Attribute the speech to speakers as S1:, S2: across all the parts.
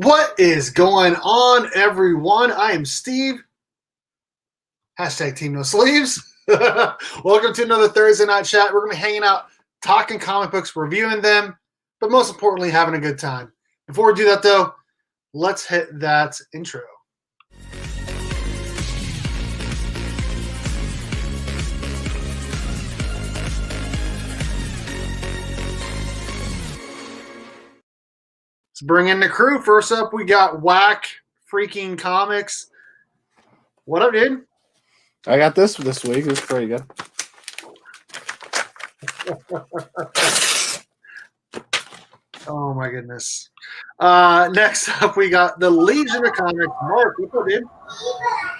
S1: What is going on, everyone? I am Steve. Hashtag Team No Sleeves. Welcome to another Thursday night chat. We're going to be hanging out, talking comic books, reviewing them, but most importantly, having a good time. Before we do that, though, let's hit that intro. Let's bring in the crew. First up, we got Whack Freaking Comics. What up, dude?
S2: I got this week. It's pretty good.
S1: Oh my goodness. Next up, we got the Legion of Comics. Mark, what's up, dude?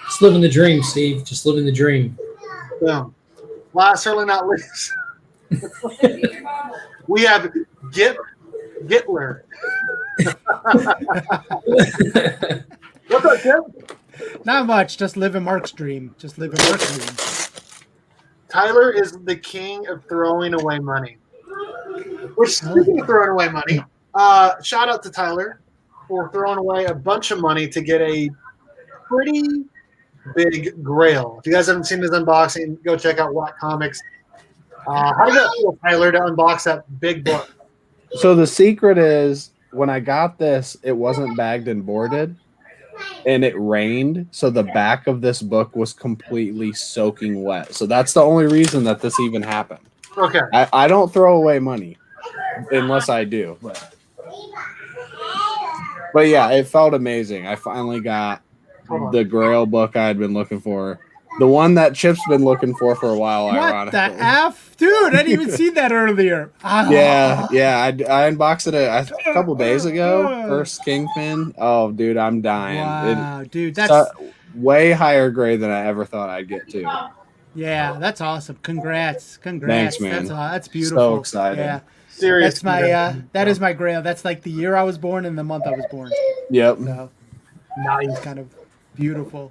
S3: Just living the dream, Steve. Just living the dream.
S1: Boom. Last, certainly not least, we have Gitler. What's up, Kip?
S4: Not much. Just living Mark's dream. Just living Mark's dream.
S1: Tyler is the king of throwing away money. Which, speaking of throwing away money, shout out to Tyler for throwing away a bunch of money to get a pretty big grail. If you guys haven't seen his unboxing, go check out Watt Comics. How did that feel, Tyler, to unbox that big book?
S2: So the secret is when I got this, it wasn't bagged and boarded, and it rained. So the back of this book was completely soaking wet. So that's the only reason that this even happened.
S1: Okay.
S2: I don't throw away money unless I do. But yeah, it felt amazing. I finally got the Grail book I had been looking for. The one that Chip's been looking for a while,
S4: What
S2: ironically.
S4: the F? Dude, I didn't even see that earlier.
S2: Yeah. I unboxed it a couple days ago. First Kingpin. Oh, dude, I'm dying.
S4: Wow, dude, that's
S2: way higher grade than I ever thought I'd get to.
S4: yeah, that's awesome. Congrats.
S2: Thanks, man.
S4: That's beautiful.
S2: So excited.
S4: Yeah,
S1: Seriously.
S4: that's my that is my grail. That's like the year I was born and the month I was born.
S2: Yep.
S4: So
S1: Nice.
S4: it's kind of beautiful.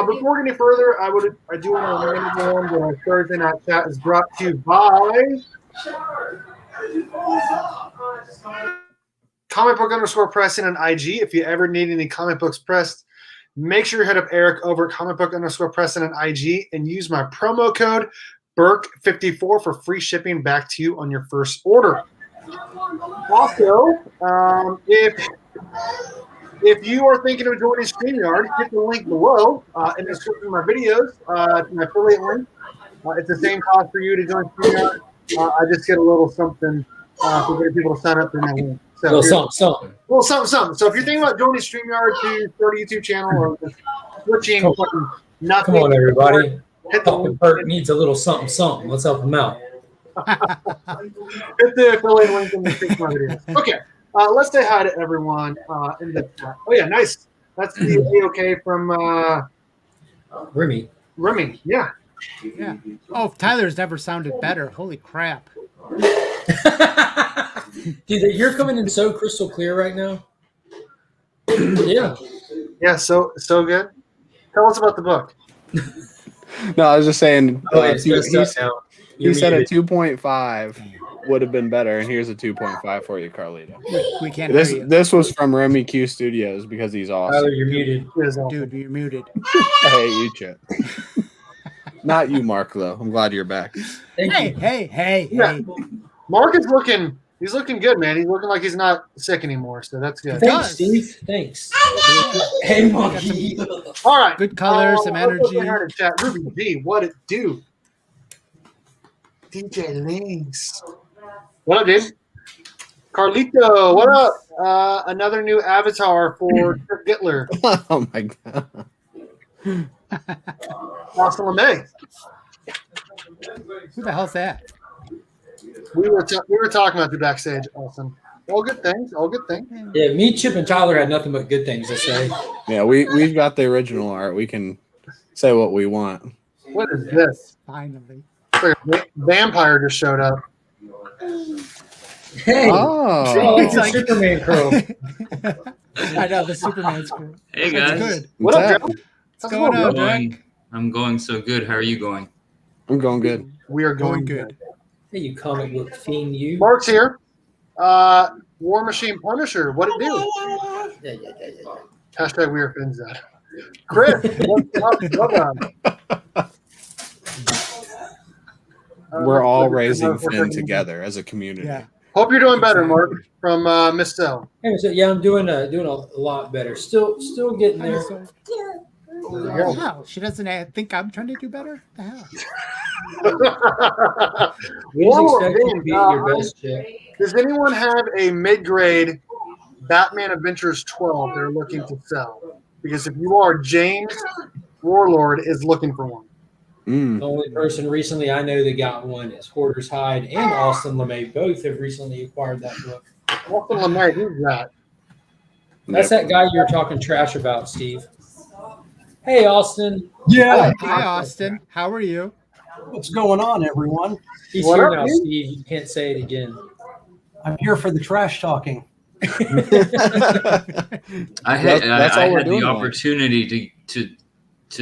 S1: Before we get any further, I do want to remind everyone that our Thursday night chat is brought to you by Comic Book _ Pressing on IG. If you ever need any comic books pressed, make sure you hit up Eric over at Comic Book _ Pressing on IG and use my promo code BERK54 for free shipping back to you on your first order. Also, if you are thinking of joining StreamYard, hit the link below in the description of my videos. It's my affiliate link. It's the same cost for you to join StreamYard. I just get a little something for getting people to sign up through my link. So
S3: Little something.
S1: So if you're thinking about joining StreamYard to start a YouTube channel or just switching from nothing.
S3: Come on, everybody.
S1: Hit the
S3: Helping Berk needs a little something. Let's help him out.
S1: Hit the affiliate link in the description of my videos. Okay. Let's say hi to everyone in the chat. Oh, yeah, nice. That's the A-OK from
S3: Remy.
S1: Yeah.
S4: Yeah. Oh, Tyler's never sounded better. Holy crap.
S3: Dude, you're coming in so crystal clear right now. Yeah.
S1: Yeah, so good. Tell us about the book.
S2: No, I was just saying.
S3: It's
S2: he
S3: messed up now.
S2: he said a
S3: muted.
S2: 2.5 would have been better, and here's a 2.5 for you, Carlito.
S4: We can't hear you.
S2: This was from Remy Q Studios because he's awesome.
S3: Tyler, you're muted.
S4: Dude, you're muted.
S2: I hate you, Chip. Not you, Mark, though. I'm glad you're back.
S3: Thank you.
S4: Hey.
S1: Yeah. Mark is looking – he's looking good, man. He's looking like he's not sick anymore, so that's good.
S3: Thanks, Steve. Thanks. Hey, monkey.
S1: All right.
S4: Good color, some
S1: let's
S4: energy.
S1: go ahead and chat. Ruby D, what it do? DJ Links. What up, dude? Carlito, what up? Another new avatar for Trip Gitler.
S2: Oh, my God.
S1: Austin LeMay.
S4: Who the hell's that?
S1: We were talking about the backstage, Austin. All good things.
S3: Yeah, me, Chip, and Tyler had nothing but good things to say.
S2: Yeah, we've got the original art. We can say what we want.
S1: What is this?
S4: Finally.
S1: It's like a vampire just showed up.
S3: Hey,
S2: Oh.
S3: it's a Superman crow.
S4: I know, the Superman screw.
S5: Hey
S4: That's
S5: guys,
S4: good.
S1: What up, Joe?
S4: What's going on, Jack?
S5: I'm going so good. How are you going?
S2: I'm going good.
S1: We are
S4: Going good.
S3: Hey, you comic book fiend, you.
S1: Mark's here. War Machine Punisher, what it do?
S3: Yeah.
S1: Hashtag we are fins that. Chris, what's up, brother?
S2: We're all raising Finn together as a community.
S4: Yeah.
S1: Hope you're doing better, Mark, from Miss Cell.
S3: Hey, so, yeah, I'm doing a lot better. Still getting there.
S4: What the hell? She doesn't think I'm trying to do better? What the hell?
S3: We just expect you to be your best chick.
S1: Does anyone have a mid-grade Batman Adventures 12 they're looking to sell? Because if you are, James Warlord is looking for one.
S3: The only person recently I know that got one is Hoarder's Hide and Austin LeMay. Both have recently acquired that book.
S1: Austin LeMay, who's that?
S3: That's that guy you were talking trash about, Steve. Hey, Austin.
S6: Yeah.
S4: Hi, Austin. How are you?
S6: What's going on, everyone?
S3: He's
S1: What
S3: here
S1: up,
S3: now,
S1: dude?
S3: Steve. You can't say it again.
S6: I'm here for the trash talking.
S5: I had
S2: That's all
S5: I
S2: we're
S5: had
S2: doing
S5: the
S2: tonight.
S5: opportunity to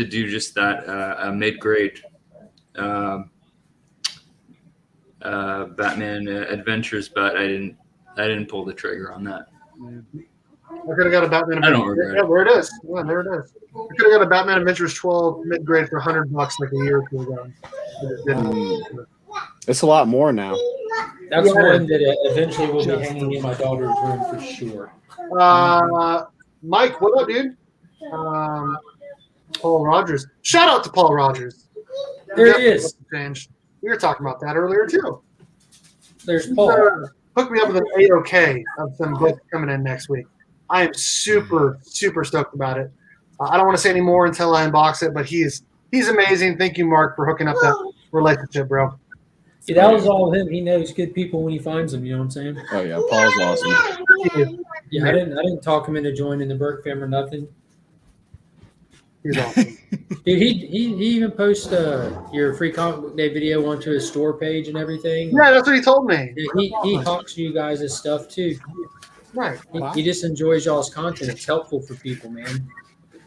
S5: do just that, a mid-grade Batman Adventures, but I didn't pull the trigger on that.
S1: I could have got a Batman.
S5: I don't regret
S1: Yeah,
S5: it.
S1: there it is. Yeah, there it is. I could have got a Batman Adventures 12 mid-grade for $100 like a year or two ago. I just didn't.
S2: It's a lot more now.
S3: That's
S1: Yeah.
S3: one that eventually will be hanging in my daughter's room for sure.
S1: Mike, what up, dude? Paul Rogers. Shout out to Paul Rogers.
S3: There he is.
S1: Changed. We were talking about that earlier too.
S3: There's
S1: He's,
S3: Paul.
S1: hook me up with an A-OK of some books coming in next week. I am super stoked about it. I don't want to say any more until I unbox it, but he's amazing. Thank you, Mark, for hooking up that relationship, bro.
S3: See, that was all him. He knows good people when he finds them. You know what I'm saying?
S2: Oh yeah, Paul's awesome.
S3: Yeah, I didn't talk him into joining the Berk fam or nothing.
S1: He's awesome.
S3: Dude, he even posts your free comic book day video onto his store page and everything.
S1: Yeah, that's what he told me.
S3: He hawks you guys' stuff too.
S1: Right.
S3: He just enjoys y'all's content. It's helpful for people, man.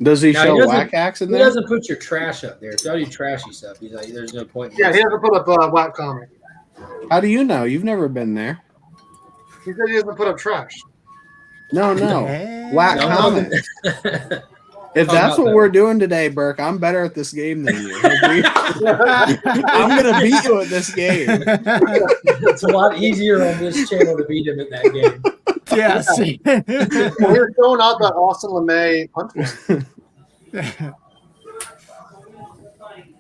S2: Does he
S3: Now,
S2: show
S3: he doesn't-
S2: whack acts in
S3: He
S2: there?
S3: doesn't put your trash up there. If y'all do trashy stuff, he's like, there's no point. in
S1: Yeah,
S3: this.
S1: he hasn't put up Whack Comic.
S2: How do you know? You've never been there.
S1: He said he doesn't put up trash.
S2: No.
S4: Hey.
S2: Whack
S3: No,
S2: comment. If that's what we're doing today, Burke, I'm better at this game than you. I'm gonna beat you at this game.
S3: It's a lot easier on this channel to beat him at that game.
S4: Yes.
S1: We're throwing out that Austin LeMay punch line.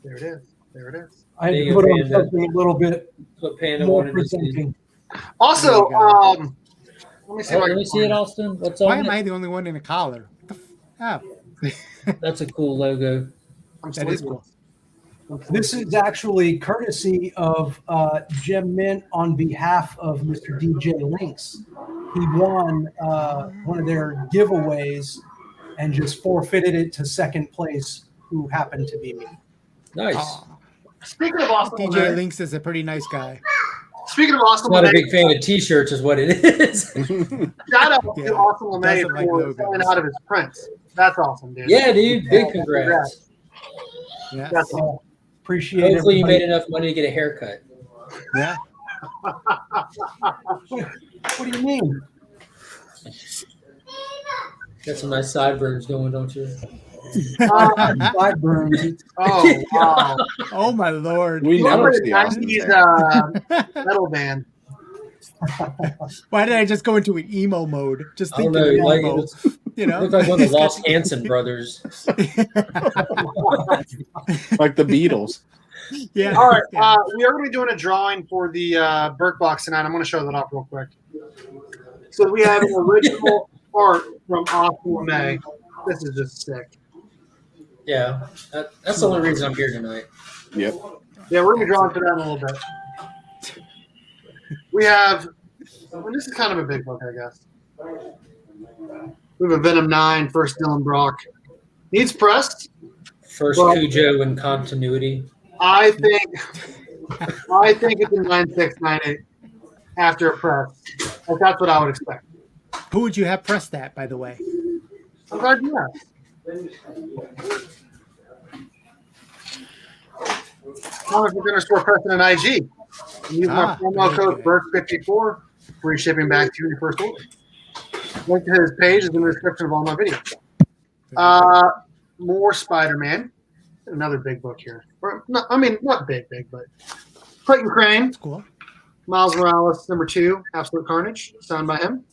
S1: There it is. There it is.
S6: I had
S3: Being
S6: to
S3: a
S6: put on
S3: Panda.
S6: something a little bit
S3: What Panda
S6: more
S3: wanted to see.
S6: presenting.
S1: Also, let me see.
S3: Oh,
S1: if I
S3: let
S1: can
S3: me see it,
S1: find
S3: Austin. What's
S4: Why
S3: on
S4: am
S3: it?
S4: I the only one in a collar? What the oh,
S3: That's a cool logo.
S1: I'm
S4: that is
S1: sleeping.
S4: cool.
S6: This is actually courtesy of Gem Mint on behalf of Mr. DJ Links. He won one of their giveaways and just forfeited it to second place, who happened to be me.
S3: Nice.
S4: Aw.
S1: Speaking of Austin
S4: DJ
S1: LeMay,
S4: Links is a pretty nice guy.
S1: speaking of Austin
S3: Not a
S1: LeMay,
S3: big fan of T-shirts, is what it is.
S1: shout out
S4: Yeah,
S1: to Austin LeMay
S4: doesn't like
S1: for
S4: logos.
S1: selling out of his prints. That's awesome, dude.
S3: Yeah, dude. Big congrats.
S4: Yeah.
S1: That's awesome.
S6: Appreciate it.
S3: Hopefully, you made enough money to get a haircut.
S4: Yeah.
S6: What do you mean?
S3: Got some nice sideburns going, don't you?
S6: Sideburns.
S1: Oh, wow.
S4: Oh my lord.
S2: We
S1: You
S2: never
S1: remember the
S2: see Austin
S1: 90s
S2: there.
S1: metal band.
S4: Why did I just go into an emo mode? Just
S3: I don't
S4: thinking
S3: know.
S4: of
S3: Like,
S4: emo.
S3: it
S4: You know,
S3: looked like one of the Lost Hanson brothers.
S2: Like the Beatles.
S4: Yeah.
S1: All right,
S4: Yeah.
S1: we are going to be doing a drawing for the Berk Box tonight. I'm going to show that off real quick. So we have an original art from Austin LeMay. This is just sick.
S3: Yeah, that's the only reason I'm here tonight.
S2: Yep.
S1: Yeah, we're going to be drawing for that in a little bit. We have, this is kind of a big book, I guess. We have a Venom 9, first Dylan Brock. Needs pressed.
S3: First
S1: Well-
S3: Cujo in continuity.
S1: I think it's a 9698 after a press. Like, that's what I would expect.
S4: Who would you have pressed that, by the way?
S1: I'm glad you asked. As long as we're going to store pressing an IG. And use my
S4: Ah,
S1: promo
S4: very
S1: code
S4: good.
S1: BERK54. Free shipping back to you in your first order. Link to his page is in the description of all my videos. More Spider-Man. Another big book here. Not big, but Clayton Crane.
S4: That's cool.
S1: Miles Morales, #2, Absolute Carnage, signed by him.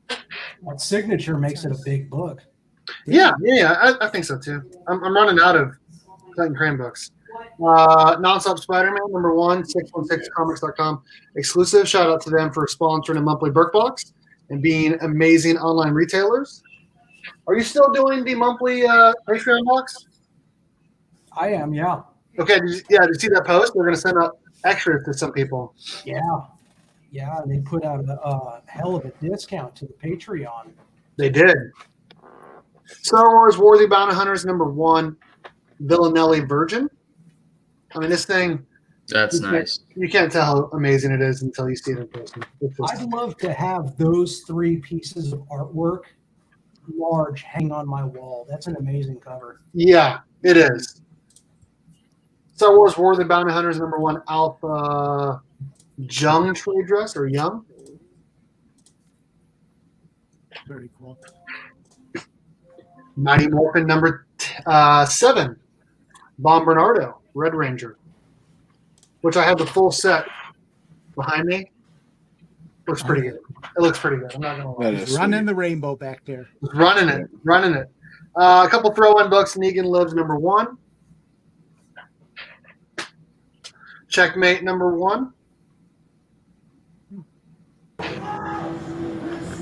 S6: That signature makes it a big book.
S1: Yeah, I think so too. I'm running out of Clayton Crane books. Nonstop Spider-Man, #1, 616comics.com exclusive. Shout out to them for sponsoring a monthly Berk Box and being amazing online retailers. Are you still doing the monthly Patreon box?
S6: I am, yeah.
S1: Okay, did you see that post? They're going to send out extras to some people.
S6: Yeah. Yeah, they put out a hell of a discount to the Patreon.
S1: They did. Star Wars Worthy Bounty Hunters, #1, Villanelli Virgin. I mean, this thing.
S5: That's nice.
S1: You can't tell how amazing it is until you see it in person.
S6: I'd love to have those 3 pieces of artwork large hang on my wall. That's an amazing cover.
S1: Yeah, it is. Star Wars Worthy Bounty Hunters, #1, Alpha Jung trade dress or Young.
S4: Very cool.
S1: Mighty Morphin, #7, Bon Bernardo, Red Ranger, which I have the full set behind me. Looks pretty good. It looks pretty good. I'm not gonna lie.
S2: That is
S4: Running
S2: sweet.
S4: the rainbow back there.
S1: Just running it. A couple throw-in books. Negan Lives, #1. Checkmate, #1.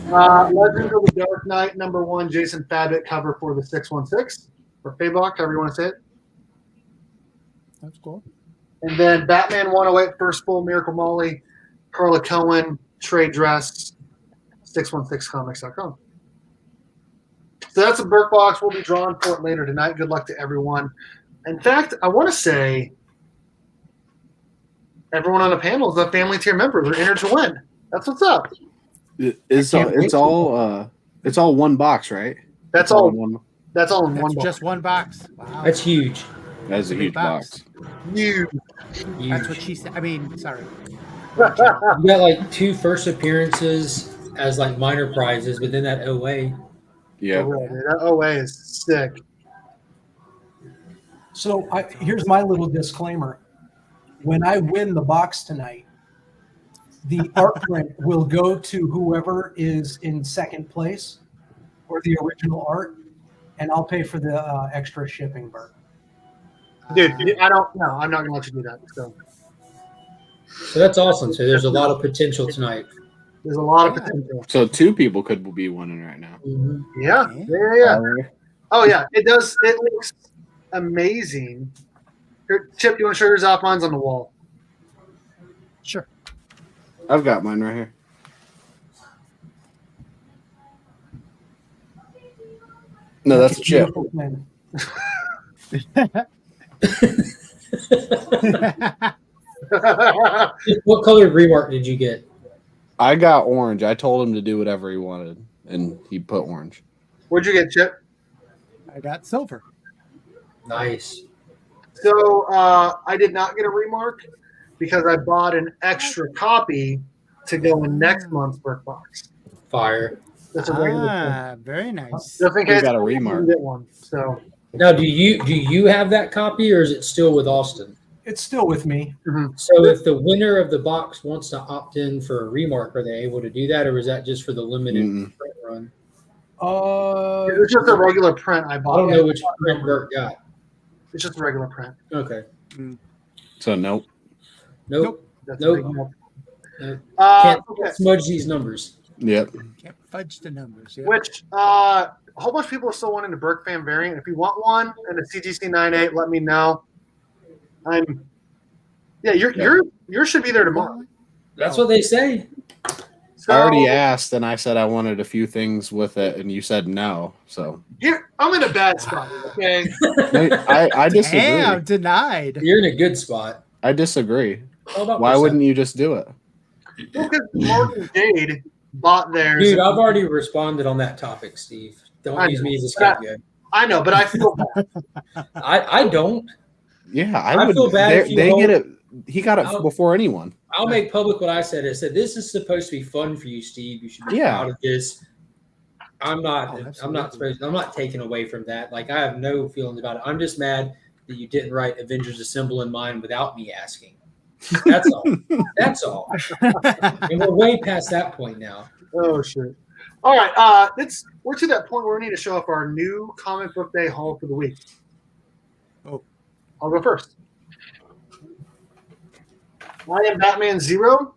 S1: Legends of the Dark Knight, #1. Jason Fabbitt cover for the 616 or Fabok, however you want to say it.
S4: That's cool.
S1: And then Batman 108 First Full Miracle Molly, Carla Cohen trade dress, 616comics.com. So that's a Berk Box. We'll be drawing for it later tonight. Good luck to everyone. In fact, I want to say everyone on the panel is a family tier member. They're entered to win. That's what's up.
S2: It's all one box, right?
S1: That's
S2: All
S1: all.
S2: in one.
S1: That's all in
S4: That's
S1: one box.
S4: just one box. Wow.
S3: That's huge.
S2: That's a
S4: Big
S2: huge
S4: box.
S2: box.
S1: Huge.
S3: Huge.
S4: That's what she said. I mean, sorry.
S3: You got like 2 first appearances as like minor prizes, but then that OA.
S2: Yeah.
S1: That OA is sick.
S6: So here's my little disclaimer. When I win the box tonight, the art print will go to whoever is in second place or the original art, and I'll pay for the extra shipping, Bert.
S1: Dude, I don't know. I'm not going to let you do that.
S3: So that's awesome. So there's a lot of potential tonight.
S1: There's a lot of potential.
S2: So 2 people could be winning right now.
S1: Yeah. Oh, yeah. It does. It looks amazing. Here, Chip, you want to show yours off? Mine's on the wall.
S4: Sure.
S2: I've got mine right here. No, that's a chip.
S6: Beautiful thing.
S3: What colored remark did you get?
S2: I got orange. I told him to do whatever he wanted, and he put orange.
S1: What'd you get, Chip?
S4: I got silver.
S3: Nice.
S1: So I did not get a remark because I bought an extra copy to go in next month's Berk Box.
S3: Fire.
S1: That's a regular thing.
S4: Very nice.
S1: Just in
S2: You
S1: case
S2: got a
S1: I
S2: remark.
S1: didn't get one. So
S3: Now, do you have that copy, or is it still with Austin?
S6: It's still with me.
S3: So if the winner of the box wants to opt in for a remark, are they able to do that, or is that just for the limited print run?
S1: it was just a regular print I
S3: I
S1: bought.
S3: don't know which print Bert got.
S1: It's just a regular print.
S3: Okay.
S2: So nope.
S3: Nope.
S1: That's
S3: Nope.
S1: a big nope.
S3: Nope.
S1: Okay.
S3: Can't smudge these numbers.
S2: Yep.
S4: Can't fudge the numbers. Yeah.
S1: Which a whole bunch of people are still wanting the Berk fan variant. If you want one and a CGC 98, let me know. Yours should be there tomorrow.
S3: That's what they say.
S1: So,
S2: I already asked, and I said I wanted a few things with it, and you said no. So
S1: I'm in a bad spot. Okay.
S2: I disagree.
S4: Damn, denied.
S3: You're in a good spot.
S2: I disagree.
S3: How about
S2: Why
S3: this?
S2: wouldn't you just do it?
S1: Well, because Morgan Jade bought theirs.
S3: Dude, I've already responded on that topic, Steve. Don't
S1: I
S3: use
S1: know.
S3: me as a scapegoat.
S1: I know, but I feel bad.
S3: I don't.
S2: Yeah,
S3: I
S2: I would.
S3: feel bad if you
S2: They
S3: don't-
S2: get it. he got it
S3: Oh.
S2: before anyone.
S3: I'll make public what I said. I said this is supposed to be fun for you, Steve. You should be
S2: Yeah.
S3: proud of this. I'm not.
S4: Oh,
S3: I'm not supposed. I'm not taking away from that. Like I have no feelings about it. I'm just mad that you didn't write Avengers Assemble in mine without me asking. That's all. That's all. And we're way past that point now.
S1: Oh shit! All right, we're to that point where we need to show off our new comic book day haul for the week.
S4: Oh.
S1: I'll go first. I am Batman Zero,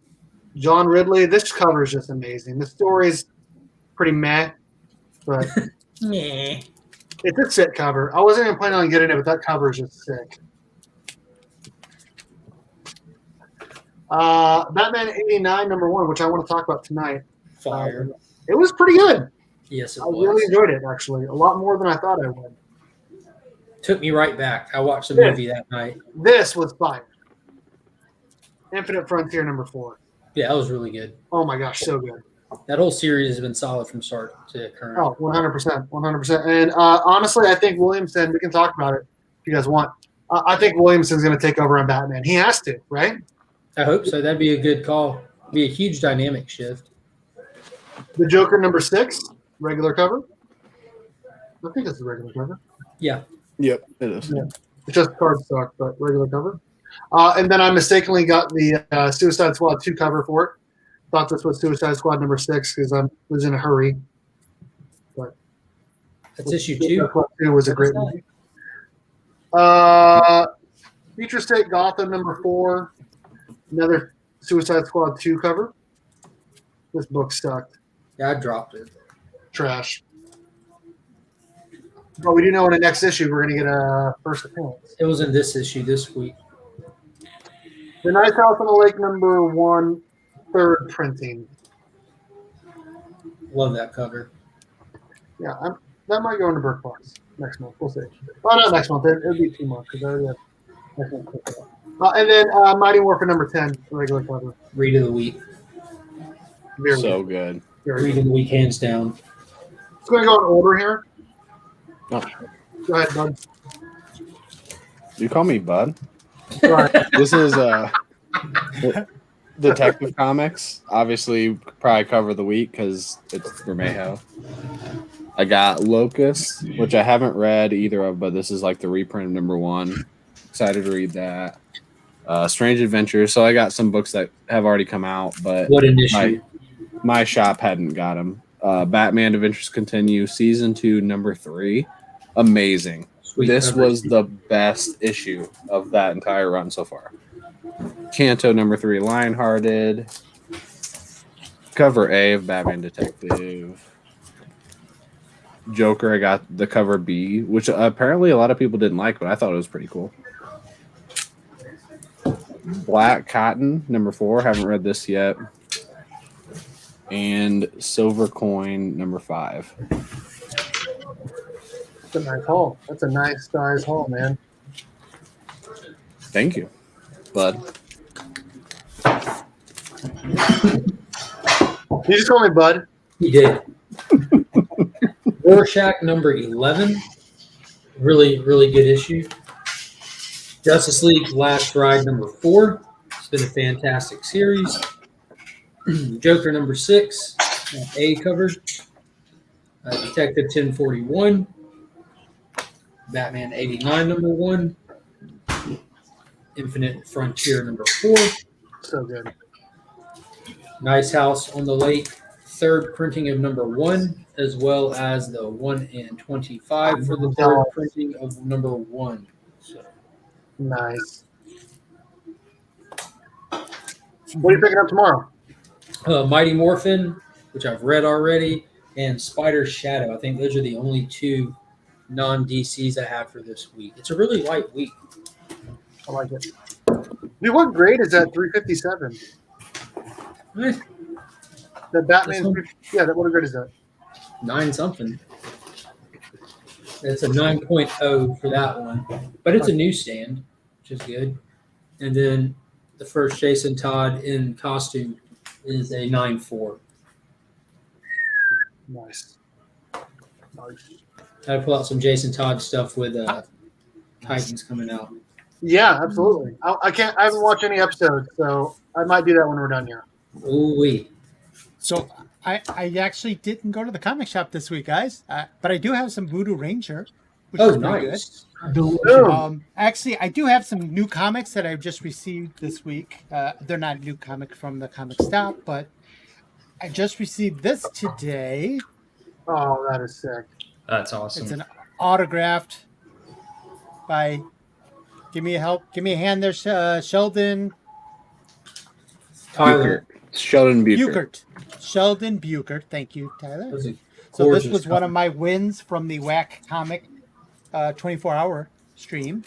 S1: John Ridley. This cover is just amazing. The story's pretty meh, but
S3: Meh.
S1: it's a sick cover. I wasn't even planning on getting it, but that cover is just sick. Batman 89 #1, which I want to talk about tonight.
S3: Fire.
S1: It was pretty good.
S3: Yes, it
S1: I
S3: was.
S1: really enjoyed it, actually. A lot more than I thought I would.
S3: Took me right back. I watched the
S1: Yeah.
S3: movie that night.
S1: This was fire. Infinite Frontier #4.
S3: Yeah, that was really good.
S1: Oh my gosh, so good.
S3: That whole series has been solid from start to current.
S1: Oh, 100%. 100%. And honestly, I think Williamson, we can talk about it if you guys want. I think Williamson's going to take over on Batman. He has to, right?
S3: I hope so. That'd be a good call. Be a huge dynamic shift.
S1: The Joker #6, regular cover. I think it's the regular cover.
S3: Yeah.
S2: Yep, it is.
S1: Yeah. It's just cardstock, but regular cover. And then I mistakenly got the Suicide Squad 2 cover for it. Thought this was Suicide Squad #6 because I was in a hurry. But
S3: That's issue
S1: Suicide
S3: 2.
S1: Squad 2 was a great movie. Future State Gotham #4. Another Suicide Squad 2 cover. This book sucked.
S3: Yeah, I dropped it.
S1: Trash. But we do know in the next issue we're going to get a first appearance.
S3: It was in this issue this week.
S1: The Nice House on the Lake #1, third printing.
S3: Love that cover.
S1: Yeah, that might go into Berk Box next month. We'll see. Oh, not next month. It'll be 2 months because I already have next month. And then Mighty Morphin #10, regular cover.
S3: Read of the week.
S1: Very
S2: So good.
S1: Very
S3: Read
S1: good.
S3: of the week, hands down.
S1: It's going to go in order here.
S2: Oh.
S1: Go ahead, bud.
S2: You call me Bud?
S1: Right.
S2: This is Detective Comics. Obviously, probably cover of the week because it's Vermejo. I got Locust, which I haven't read either of, but this is like the reprint of #1. Excited to read that. Strange Adventures. So I got some books that have already come out, but
S3: What an issue.
S2: my shop hadn't got them. Batman Adventures Continue, Season 2, #3. Amazing.
S3: Sweet
S2: This
S3: cover.
S2: was the best issue of that entire run so far. Canto #3, Lionhearted. Cover A of Batman Detective. Joker, I got the cover B, which apparently a lot of people didn't like, but I thought it was pretty cool. Black Cotton #4, haven't read this yet. And Silver Coin #5.
S1: That's a nice haul. That's a nice size haul, man.
S2: Thank you, Bud.
S1: You just call me Bud.
S3: He did. Rorschach #11. Really, really good issue. Justice League Last Ride #4. It's been a fantastic series. Joker #6. A cover. Detective 1041. Batman 89 #1. Infinite Frontier #4.
S1: So good.
S3: Nice House on the Lake, third printing of #1, as well as the 1 and 25 for the third printing of #1. So,
S1: Nice. What are you picking up tomorrow?
S3: Mighty Morphin, which I've read already, and Spider's Shadow. I think those are the only 2 non-DCs I have for this week. It's a really light week.
S1: I like it. Dude, what grade is that 357?
S3: Eh,
S1: The Batman.
S3: This one?
S1: Yeah, what grade is that?
S3: 9 something. It's a 9.0 for that one, but it's a newsstand, which is good. And then the first Jason Todd in costume is a 9.4.
S1: Nice. Nice.
S3: I pull out some Jason Todd stuff with Titans coming out.
S1: Yeah, absolutely. I can't. I haven't watched any episodes, so I might do that when we're done here.
S3: Ooh wee.
S4: So I actually didn't go to the comic shop this week, guys, but I do have some Voodoo Ranger, which
S3: Oh,
S4: is pretty good.
S3: nice.
S6: Delicious.
S1: Boom.
S4: Actually, I do have some new comics that I've just received this week. They're not new comic from the comic stop, but I just received this today.
S1: Oh, that is sick.
S5: That's
S4: It's
S5: awesome.
S4: an autographed by. Give me a hand there, Sheldon
S3: Tyler.
S2: Sheldon Bucher.
S4: Buchert. Sheldon Buchert. Thank you, Tyler.
S3: Those are
S4: So this
S3: gorgeous
S4: was one of
S3: comics.
S4: my wins from the Whack Comic 24-hour stream,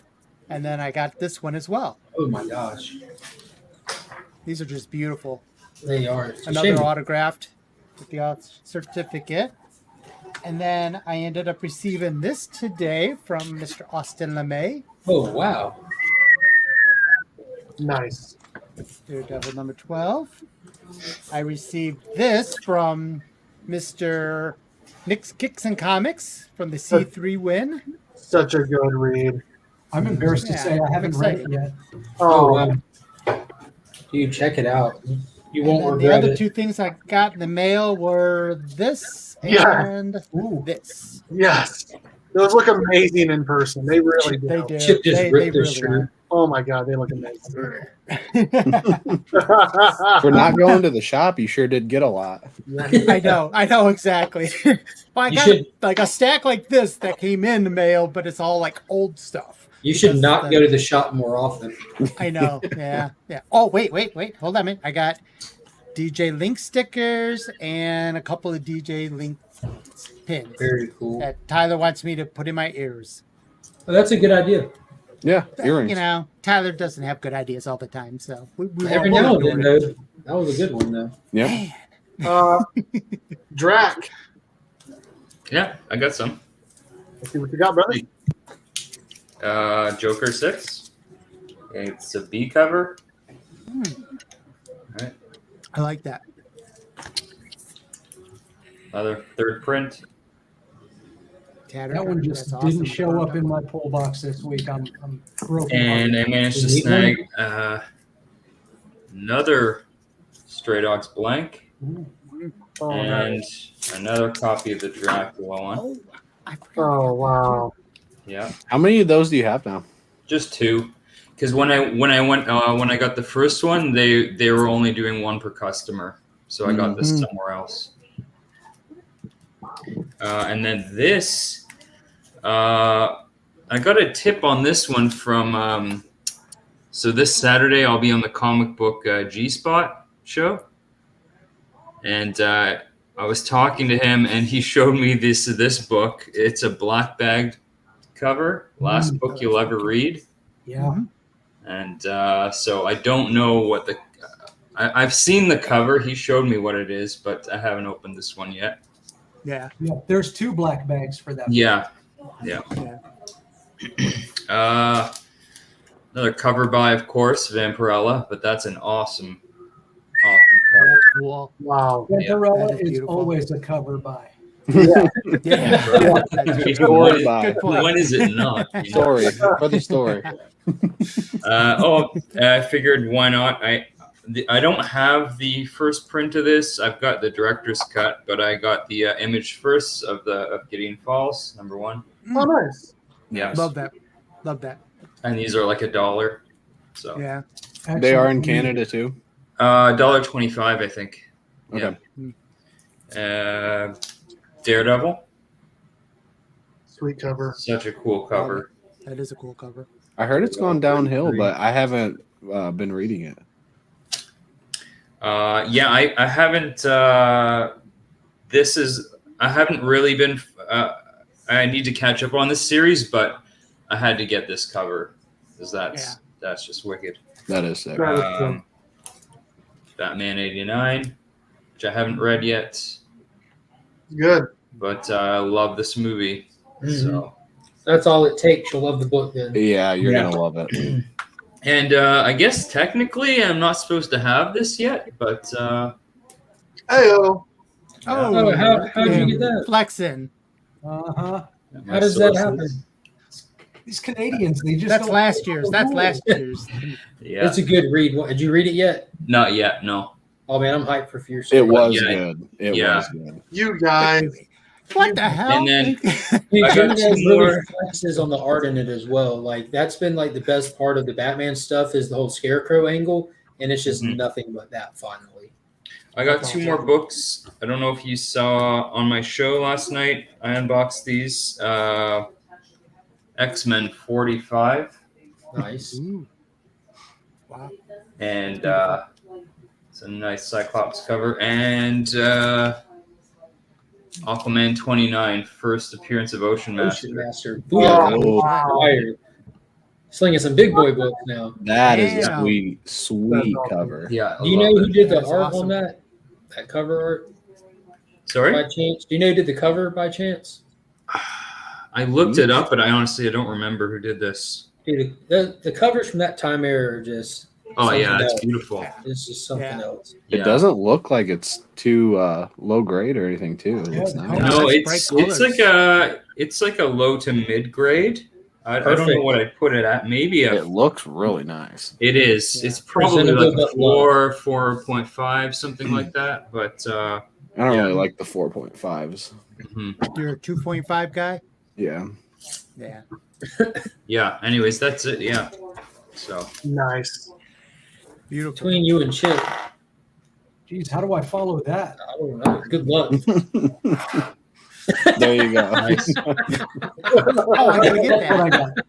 S4: and then I got this one as well.
S3: Oh my gosh.
S4: These are just beautiful.
S3: They are. It's a
S4: Another
S3: shame.
S4: autographed with the certificate. And then I ended up receiving this today from Mr. Austin LeMay,
S3: Oh wow.
S1: Nice.
S4: Daredevil number 12. I received this from Mr. Nick's Kicks and Comics from the C3 win.
S1: Such a good read.
S6: I'm embarrassed to
S4: Yeah,
S6: say I haven't read it
S4: exciting.
S6: yet.
S3: Oh
S1: Oh,
S3: wow. Dude, check it out. You
S4: And
S3: won't
S4: then the
S3: regret
S4: other
S3: it.
S4: two things I got in the mail were this
S1: Yeah.
S4: and
S6: Ooh.
S4: this.
S1: yes. Those look amazing in person. They really do.
S4: They do.
S3: Chip just
S4: They
S3: ripped his
S4: really
S3: shirt.
S1: Oh my god, they look amazing.
S4: are.
S2: For not going to the shop, you sure did get a lot.
S4: I know exactly. Well, I
S3: You
S4: got
S3: should-
S4: like a stack like this that came in the mail, but it's all like old stuff.
S3: You should
S4: Because
S3: not
S4: the-
S3: go to the shop more often.
S4: I know. Yeah. Oh, wait. Hold on a minute. I got DJ Link stickers and a couple of DJ Link pins
S3: Very cool.
S4: that Tyler wants me to put in my ears.
S3: Oh, that's a good idea.
S2: Yeah, earrings.
S4: You know, Tyler doesn't have good ideas all the time, so we
S3: Every
S4: won't
S3: now and
S4: ignore
S3: then,
S4: it.
S3: though, that was a good one, though.
S2: Yep.
S1: Drac.
S5: Yeah, I got some.
S1: Let's see what you got, brother.
S5: Joker 6. It's a B cover.
S4: I like that.
S5: Another third print.
S4: Tattered.
S6: That one just
S4: That's
S6: didn't
S4: awesome.
S6: show up in my pull box this week. I'm broken.
S5: And I managed to
S3: Neat
S5: snag another Stray Dogs blank
S1: Oh,
S5: and
S1: nice.
S5: another copy of the Dracula one.
S4: Oh, I forgot.
S1: Oh wow.
S5: Yeah,
S2: How many of those do you have now?
S5: just two. Because when I got the first one, they were only doing one per customer, so I got this
S4: Mhm.
S5: somewhere else. And then this, I got a tip on this one from. So this Saturday I'll be on the comic book G Spot show, and I was talking to him, and he showed me this book. It's a black bagged cover, last book you'll ever read.
S6: Yeah.
S5: And so I don't know what the. I've seen the cover. He showed me what it is, but I haven't opened this one yet.
S4: Yeah.
S6: Yeah. There's two black bags for that.
S5: Yeah. Another cover by, of course, Vampirella, but that's an awesome cover.
S4: That's cool.
S1: Wow.
S6: Vampirella
S4: that is
S6: is
S4: beautiful.
S6: always a cover by.
S4: Yeah. That's
S2: Good
S4: good.
S2: word by.
S4: Good point.
S5: When is it not? you know?
S2: Story for the story.
S5: I figured why not? I don't have the first print of this. I've got the director's cut, but I got the image first of Gideon Falls, number 1.
S1: Oh nice.
S5: Yeah,
S4: Love that. Love that.
S5: and these are like $1. So
S4: Yeah.
S2: They are in
S6: Actually,
S2: Canada too.
S5: $1.25, I think.
S2: Okay.
S5: Yeah. Daredevil,
S1: Sweet cover.
S5: such a cool cover.
S4: That is a cool cover.
S2: I heard it's gone downhill, but I haven't been reading it.
S5: Yeah, I haven't. I haven't really been. I need to catch up on this series, but I had to get this cover because that's just wicked.
S2: That is sick.
S1: That is cool.
S5: Batman '89, which I haven't read yet,
S1: Good.
S5: but I love this movie. So,
S3: That's all it takes. You'll love the book then.
S2: Yeah, you're
S5: Yeah.
S2: gonna love it.
S5: and I guess technically I'm not supposed to have this yet, but
S1: Heyo.
S3: Oh, how'd you get that?
S4: Flexing.
S6: Uh-huh.
S5: my
S3: How does that
S5: sources-
S3: happen?
S6: These Canadians, they just
S4: That's
S6: don't
S4: last
S6: follow
S4: year's.
S6: the
S4: That's
S6: rules.
S4: last year's.
S5: Yeah.
S3: It's a good read. Did you read it yet?
S5: Not yet. No.
S3: Oh man, I'm hyped for Fierce.
S2: It was
S5: Yeah.
S2: good. It
S5: Yeah.
S2: was good.
S1: You guys.
S4: What the hell?
S5: And then
S3: Hey,
S5: I
S3: Jim
S5: got
S3: has
S5: two
S3: really
S5: more.
S3: flexes on the art in it as well. Like that's been like the best part of the Batman stuff is the whole Scarecrow angle, and it's just
S5: Mhm.
S3: nothing but that. Finally,
S5: I got two more books. I don't know if you saw on my show last night. I unboxed these. X-Men 45.
S3: nice.
S4: Ooh. Wow.
S5: And
S4: Beautiful.
S5: it's a nice Cyclops cover. And Aquaman 29, first appearance of Ocean Master.
S3: Ocean Master.
S1: Oh,
S3: Booyah.
S1: wow.
S3: Fire. Slinging some big boy books now.
S2: That is a
S4: Damn.
S2: sweet, sweet
S1: That's awesome.
S2: cover.
S5: Yeah. I
S3: Do you
S5: love
S3: know
S5: it.
S3: who did the
S4: That's
S3: art
S4: awesome.
S3: on that? That cover art
S5: Sorry?
S3: by chance? Do you know who did the cover by chance?
S5: I looked it up, but I don't remember who did this.
S3: Dude, the covers from that time era are just
S5: Oh, yeah,
S3: something
S5: that's
S3: else.
S5: beautiful.
S3: It's just something
S4: Yeah.
S3: else.
S2: It
S5: Yeah.
S2: doesn't look like it's too low grade or anything, too. It looks
S6: Yeah,
S2: nice.
S5: No,
S4: Nice, bright
S5: it's like a low to mid grade. I don't know
S3: Perfect.
S5: what I'd put it at. Maybe
S2: It looks really nice.
S5: it is.
S4: Yeah.
S5: It's probably
S3: Presentable
S5: like a
S3: but low.
S5: 4.5, something like that. But
S2: I don't
S5: Yeah.
S2: really like the 4.5s.
S5: mhm.
S4: You're a 2.5 guy?
S2: Yeah.
S4: Yeah.
S5: Yeah. Anyways, that's it. Yeah. So
S1: Nice.
S4: Beautiful.
S3: Between you and Chip,
S6: Geez, how do I follow that?
S3: I don't know. Good luck.
S2: There you go.
S5: nice.
S4: Oh, I gotta get
S6: That's what I
S4: that.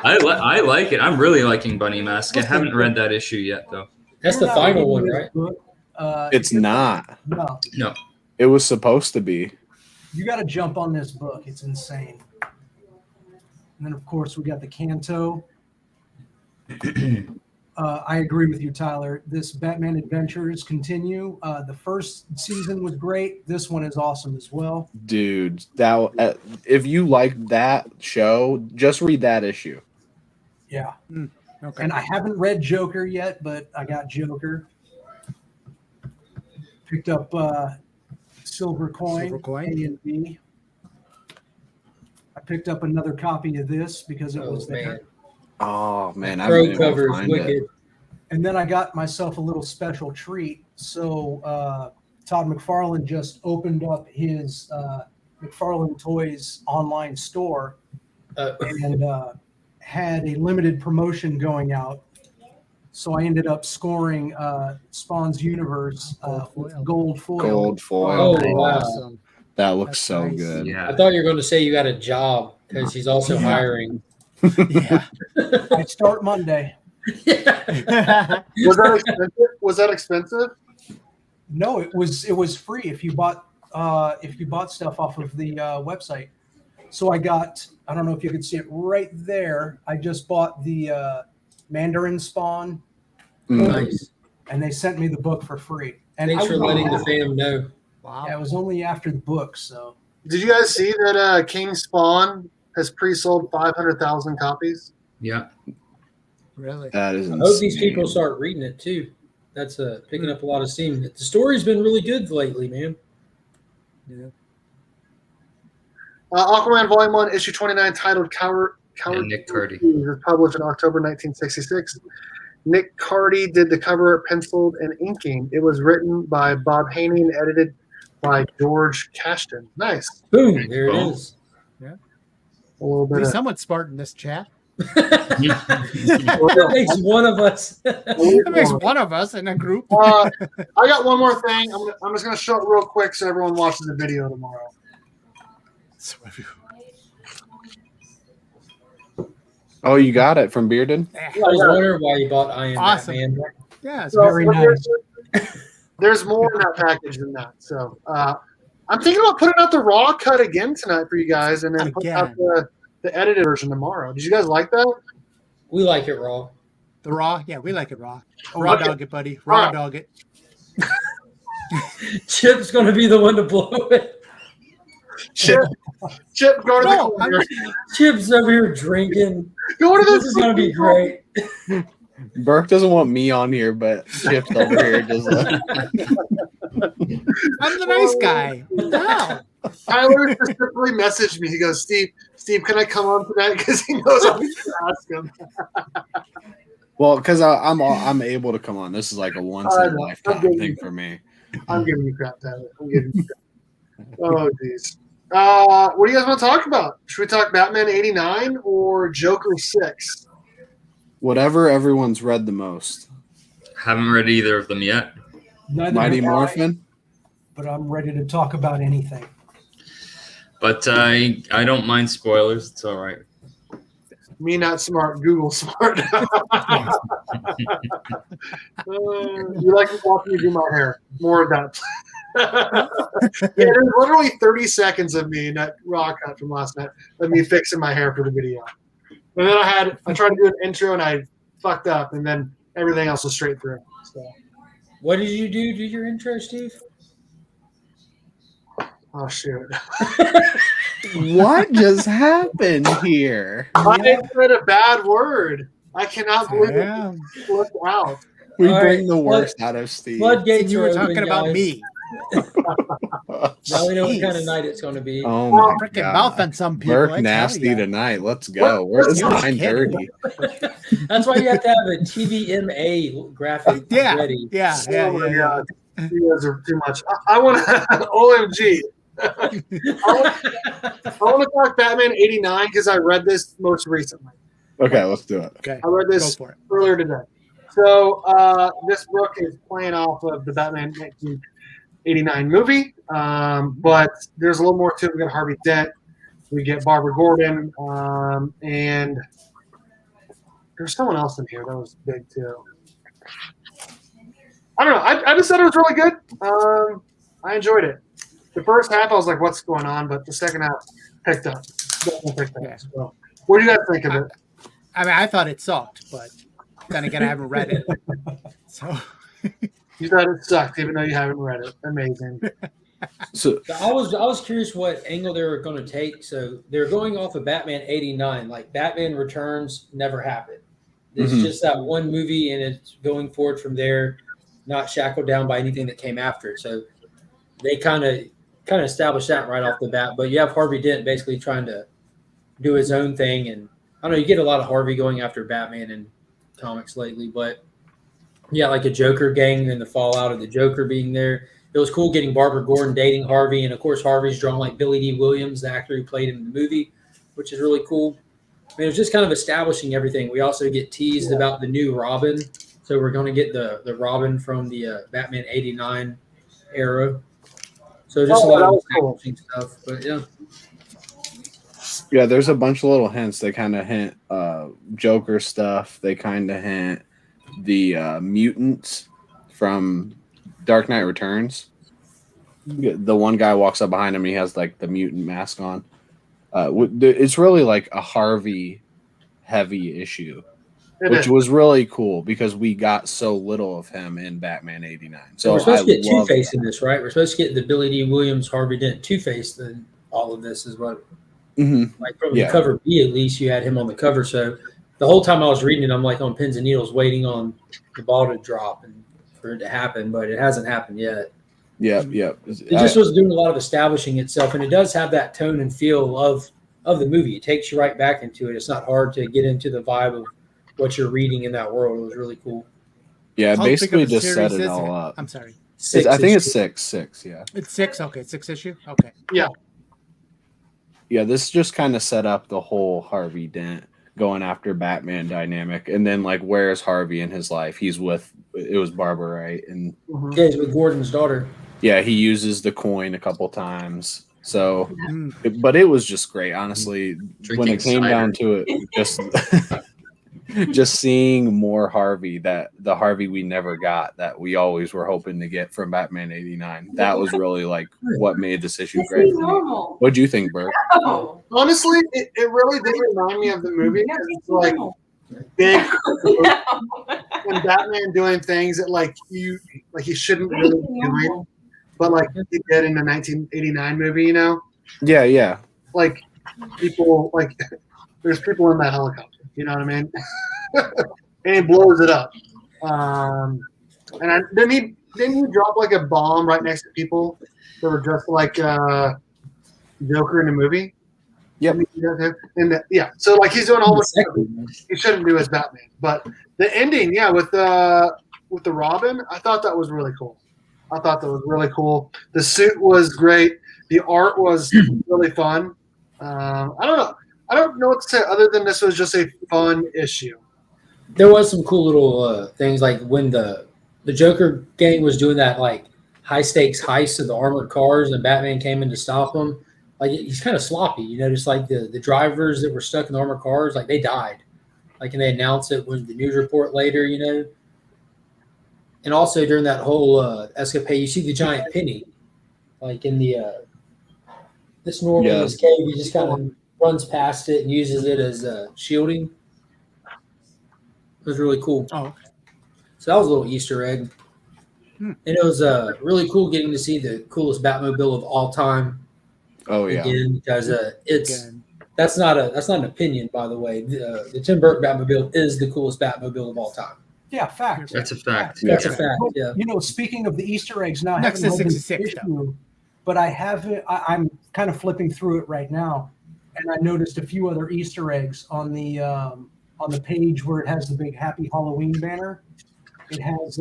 S6: got.
S5: I like it. I'm really liking Bunny Mask. I haven't read that issue yet, though.
S3: That's
S6: You're
S3: the
S6: not
S3: final
S6: reading
S3: one,
S6: this
S3: right?
S6: book.
S2: It's not.
S6: No,
S5: No.
S2: It was supposed to be.
S6: you got to jump on this book. It's insane. And then, of course, we got the Canto. I agree with you, Tyler. This Batman Adventures continue. The first season was great. This one is awesome as well.
S2: Dude, that if you like that show, just read that issue.
S6: Yeah.
S4: Okay.
S6: And I haven't read Joker yet, but I got Joker. Picked up Silver Coin,
S4: Silver Coin.
S6: A and B. I picked up another copy of this because it
S3: Oh
S6: was there.
S3: man,
S2: Oh man, I
S3: pro
S2: haven't been able to
S3: cover is
S2: find
S3: wicked.
S2: it.
S6: And then I got myself a little special treat. So Todd McFarlane just opened up his McFarlane Toys online store and had a limited promotion going out. So I ended up scoring Spawn's Universe with gold foil.
S2: Gold foil.
S3: Oh,
S2: Oh,
S3: wow.
S4: Awesome.
S2: that looks
S4: That's
S2: so
S4: nice.
S2: good.
S3: I
S5: Yeah.
S3: thought you were going to say you got a job because he's also
S4: Yeah.
S3: hiring.
S4: Yeah.
S6: I start Monday.
S1: Was that expensive? Was that expensive?
S6: No, it was free if you bought stuff off of the website. So I don't know if you could see it right there. I just bought the Mandarin Spawn,
S2: Mm.
S3: Nice.
S6: and they sent me the book for free. And
S3: Thanks
S6: I
S3: for
S6: was
S3: letting
S6: only
S3: the fam know.
S4: Wow.
S6: Yeah, it was only after the book, so
S1: Did you guys see that King Spawn has pre-sold 500,000 copies?
S5: Yeah.
S4: Really?
S2: That is
S3: I
S2: insane.
S3: hope these people start reading it too. That's picking up a lot of steam. The story's been really good lately, man.
S4: Yeah.
S1: Aquaman Volume 1, Issue 29, titled Coward
S5: And Nick Cardy.
S1: was published in October 1966. Nick Cardy did the cover art, penciled and inking. It was written by Bob Haney and edited by George Cashton. Nice.
S3: Boom, there it
S5: Boom.
S3: is.
S1: A little
S4: At
S1: bit
S4: least
S1: of,
S4: someone's smart in this chat.
S3: That makes one of us.
S4: That makes one of us in a group.
S1: I got one more thing. I'm just going to show it real quick so everyone watches the video tomorrow.
S2: Oh, you got it from Bearden?
S3: I was wondering why you bought Iron
S4: Awesome.
S3: Batman.
S4: Yeah, it's
S1: So,
S6: very nice.
S1: There's more in that package than that. So I'm thinking about putting out the raw cut again tonight for you guys, and then putting out the edited version tomorrow. Did you guys like that?
S3: We like it raw.
S4: the raw. Yeah, we like it raw. Raw
S1: Okay.
S4: dog it, buddy. Raw
S1: Alright.
S4: dog it.
S3: Chip's going to be the one to blow it.
S1: Chip, go to
S4: No,
S1: the corner.
S3: Chip's over here drinking.
S1: Go to
S3: This is going to be great.
S2: Burke doesn't want me on here, but Chip's over here just
S4: I'm the nice guy. Wow.
S1: Tyler specifically messaged me. He goes, Steve, Steve, can I come on tonight? Because he knows I'm going to ask him.
S2: Well, because I'm able to come on. This is like a once in a lifetime thing for me.
S1: I'm giving you crap, Tyler. I'm giving you crap. Oh, jeez. What do you guys want to talk about? Should we talk Batman 89 or Joker 6?
S2: Whatever everyone's read the most.
S5: Haven't read either of them yet.
S6: Neither
S2: Mighty
S6: have I,
S2: Morphin.
S6: but I'm ready to talk about anything.
S5: But I don't mind spoilers. It's all right.
S1: Me not smart, Google smart. You like watching me do my hair. More of that. Yeah, there's literally 30 seconds of me in that raw cut from last night of me fixing my hair for the video. And then I tried to do an intro and I fucked up, and then everything else was straight through. So.
S3: What did you do to your intro, Steve?
S1: Oh shoot!
S2: What just happened here?
S1: I said a bad word. I cannot believe it slipped out.
S2: We
S3: All
S2: bring
S3: right,
S2: the worst out of Steve.
S3: Floodgates
S4: You
S3: are
S4: were
S3: open,
S4: talking about
S3: guys.
S4: me.
S3: Now we know what
S4: Jeez.
S3: kind of night it's going to be.
S2: Oh my
S4: Freaking
S2: god.
S4: mouth on some people.
S2: Burke
S4: I tell
S2: nasty
S4: ya.
S2: tonight. Let's go. It's
S4: You're
S2: 9:30.
S3: That's why you have to have a TVMA graphic
S4: Yeah,
S3: ready.
S4: yeah,
S1: Oh my
S4: yeah.
S1: god, you guys are too much. I want to OMG. I want to talk Batman 89 because I read this most recently.
S2: Okay, let's do it.
S4: Okay,
S1: I read
S4: go
S1: this
S4: for it.
S1: earlier today. So this book is playing off of the Batman 1989 movie, but there's a little more to it. We got Harvey Dent, we get Barbara Gordon, and there's someone else in here that was big too. I don't know. I just thought it was really good. I enjoyed it. The first half, I was like, "What's going on?" But the second half picked up. Definitely picked up.
S4: Yeah.
S1: So, what do you guys think of it?
S4: I mean, I thought it sucked, but then again, I haven't read it. So
S1: You thought it sucked, even though you haven't read it. Amazing.
S2: So
S3: So I was curious what angle they were going to take. So they're going off of Batman 89. Like Batman Returns never happened. It's
S2: Mhm.
S3: just that one movie, and it's going forward from there, not shackled down by anything that came after it. So they kind of established that right off the bat. But you have Harvey Dent basically trying to do his own thing, and I don't know. You get a lot of Harvey going after Batman in comics lately, but yeah, like a Joker gang and the fallout of the Joker being there. It was cool getting Barbara Gordon dating Harvey, and of course Harvey's drawn like Billy D. Williams, the actor who played him in the movie, which is really cool. I mean, it was just kind of establishing everything. We also get teased about the new Robin, so we're going to get the Robin from the Batman 89 era. So just a lot
S1: that
S3: of
S1: was cool.
S3: establishing stuff, but yeah.
S2: yeah, there's a bunch of little hints. They kind of hint Joker stuff. They kind of hint the mutants from Dark Knight Returns. The one guy walks up behind him. And he has like the mutant mask on. It's really like a Harvey heavy issue, which was really cool because we got so little of him in Batman 89. So
S3: we're supposed to get
S2: love
S3: Two-Face
S2: that.
S3: in this, right? We're supposed to get the Billy D. Williams, Harvey Dent, Two-Face. Then all of this is what,
S2: Mhm.
S3: like from
S2: Yeah.
S3: the cover B, at least you had him on the cover. So the whole time I was reading it, I'm like on pins and needles, waiting on the ball to drop and for it to happen, but it hasn't happened yet.
S2: Yep.
S3: It just was doing a lot of establishing itself, and it does have that tone and feel of the movie. It takes you right back into it. It's not hard to get into the vibe of what you're reading in that world. It was really cool.
S2: Yeah,
S4: How big
S2: basically
S4: of a
S2: just set
S4: series
S2: it
S4: is
S2: all
S4: it?
S2: up.
S4: I'm sorry.
S2: I think it's
S3: issue.
S2: six. Yeah.
S4: It's 6. Okay, 6 issue. Okay.
S2: Yeah, this just kind of set up the whole Harvey Dent going after Batman dynamic. And then, like, where's Harvey in his life? It was Barbara, right? And
S3: Yeah, he's with Gordon's daughter.
S2: yeah, he uses the coin a couple times. So,
S4: Mm.
S2: but it was just great, honestly. When
S5: Drinking
S2: it came down to it, just seeing more Harvey, the Harvey we never got, that we always were hoping to get from Batman 89. That was really like what made this issue great for me. What'd you think, Bert?
S1: Honestly, it really did remind me of the movie. It's like big and Batman doing things that like he shouldn't really be doing, but like he did in the 1989 movie. You know,
S2: Yeah.
S1: like people like there's people in that helicopter. You know what I mean? And he blows it up. And didn't he drop like a bomb right next to people that were just like Joker in the movie?
S2: Yep.
S1: Yeah. So like he's doing all the stuff
S3: Second one.
S1: he shouldn't do as Batman. But the ending, yeah, with the Robin, I thought that was really cool. The suit was great. The art was really fun. I don't know. I don't know what to say other than this was just a fun issue.
S3: There was some cool little things like when the Joker gang was doing that like high stakes heist of the armored cars and Batman came in to stop them. Like he's kind of sloppy, you know, just like the drivers that were stuck in the armored cars, like they died. Like and they announced it when the news report later, you know. And also during that whole escapade, you see the giant penny, like in the this normally in this cave, he just kind of runs past it and uses it as shielding. It was really cool.
S4: Oh, okay.
S3: So that was a little Easter egg. And it was really cool getting to see the coolest Batmobile of all time.
S2: Oh yeah.
S3: Again, because that's not an opinion, by the way. The Tim Burton Batmobile is the coolest Batmobile of all time.
S6: Yeah, fact.
S5: That's a fact.
S3: That's a
S2: Yeah.
S3: fact.
S6: Well,
S3: Yeah.
S6: You know, speaking of the Easter eggs, now I
S4: Next
S6: haven't
S4: to
S6: read this
S4: 66
S6: issue, but I haven't. I'm kind of flipping through it right now, and I noticed a few other Easter eggs on the page where it has the big Happy Halloween banner. It has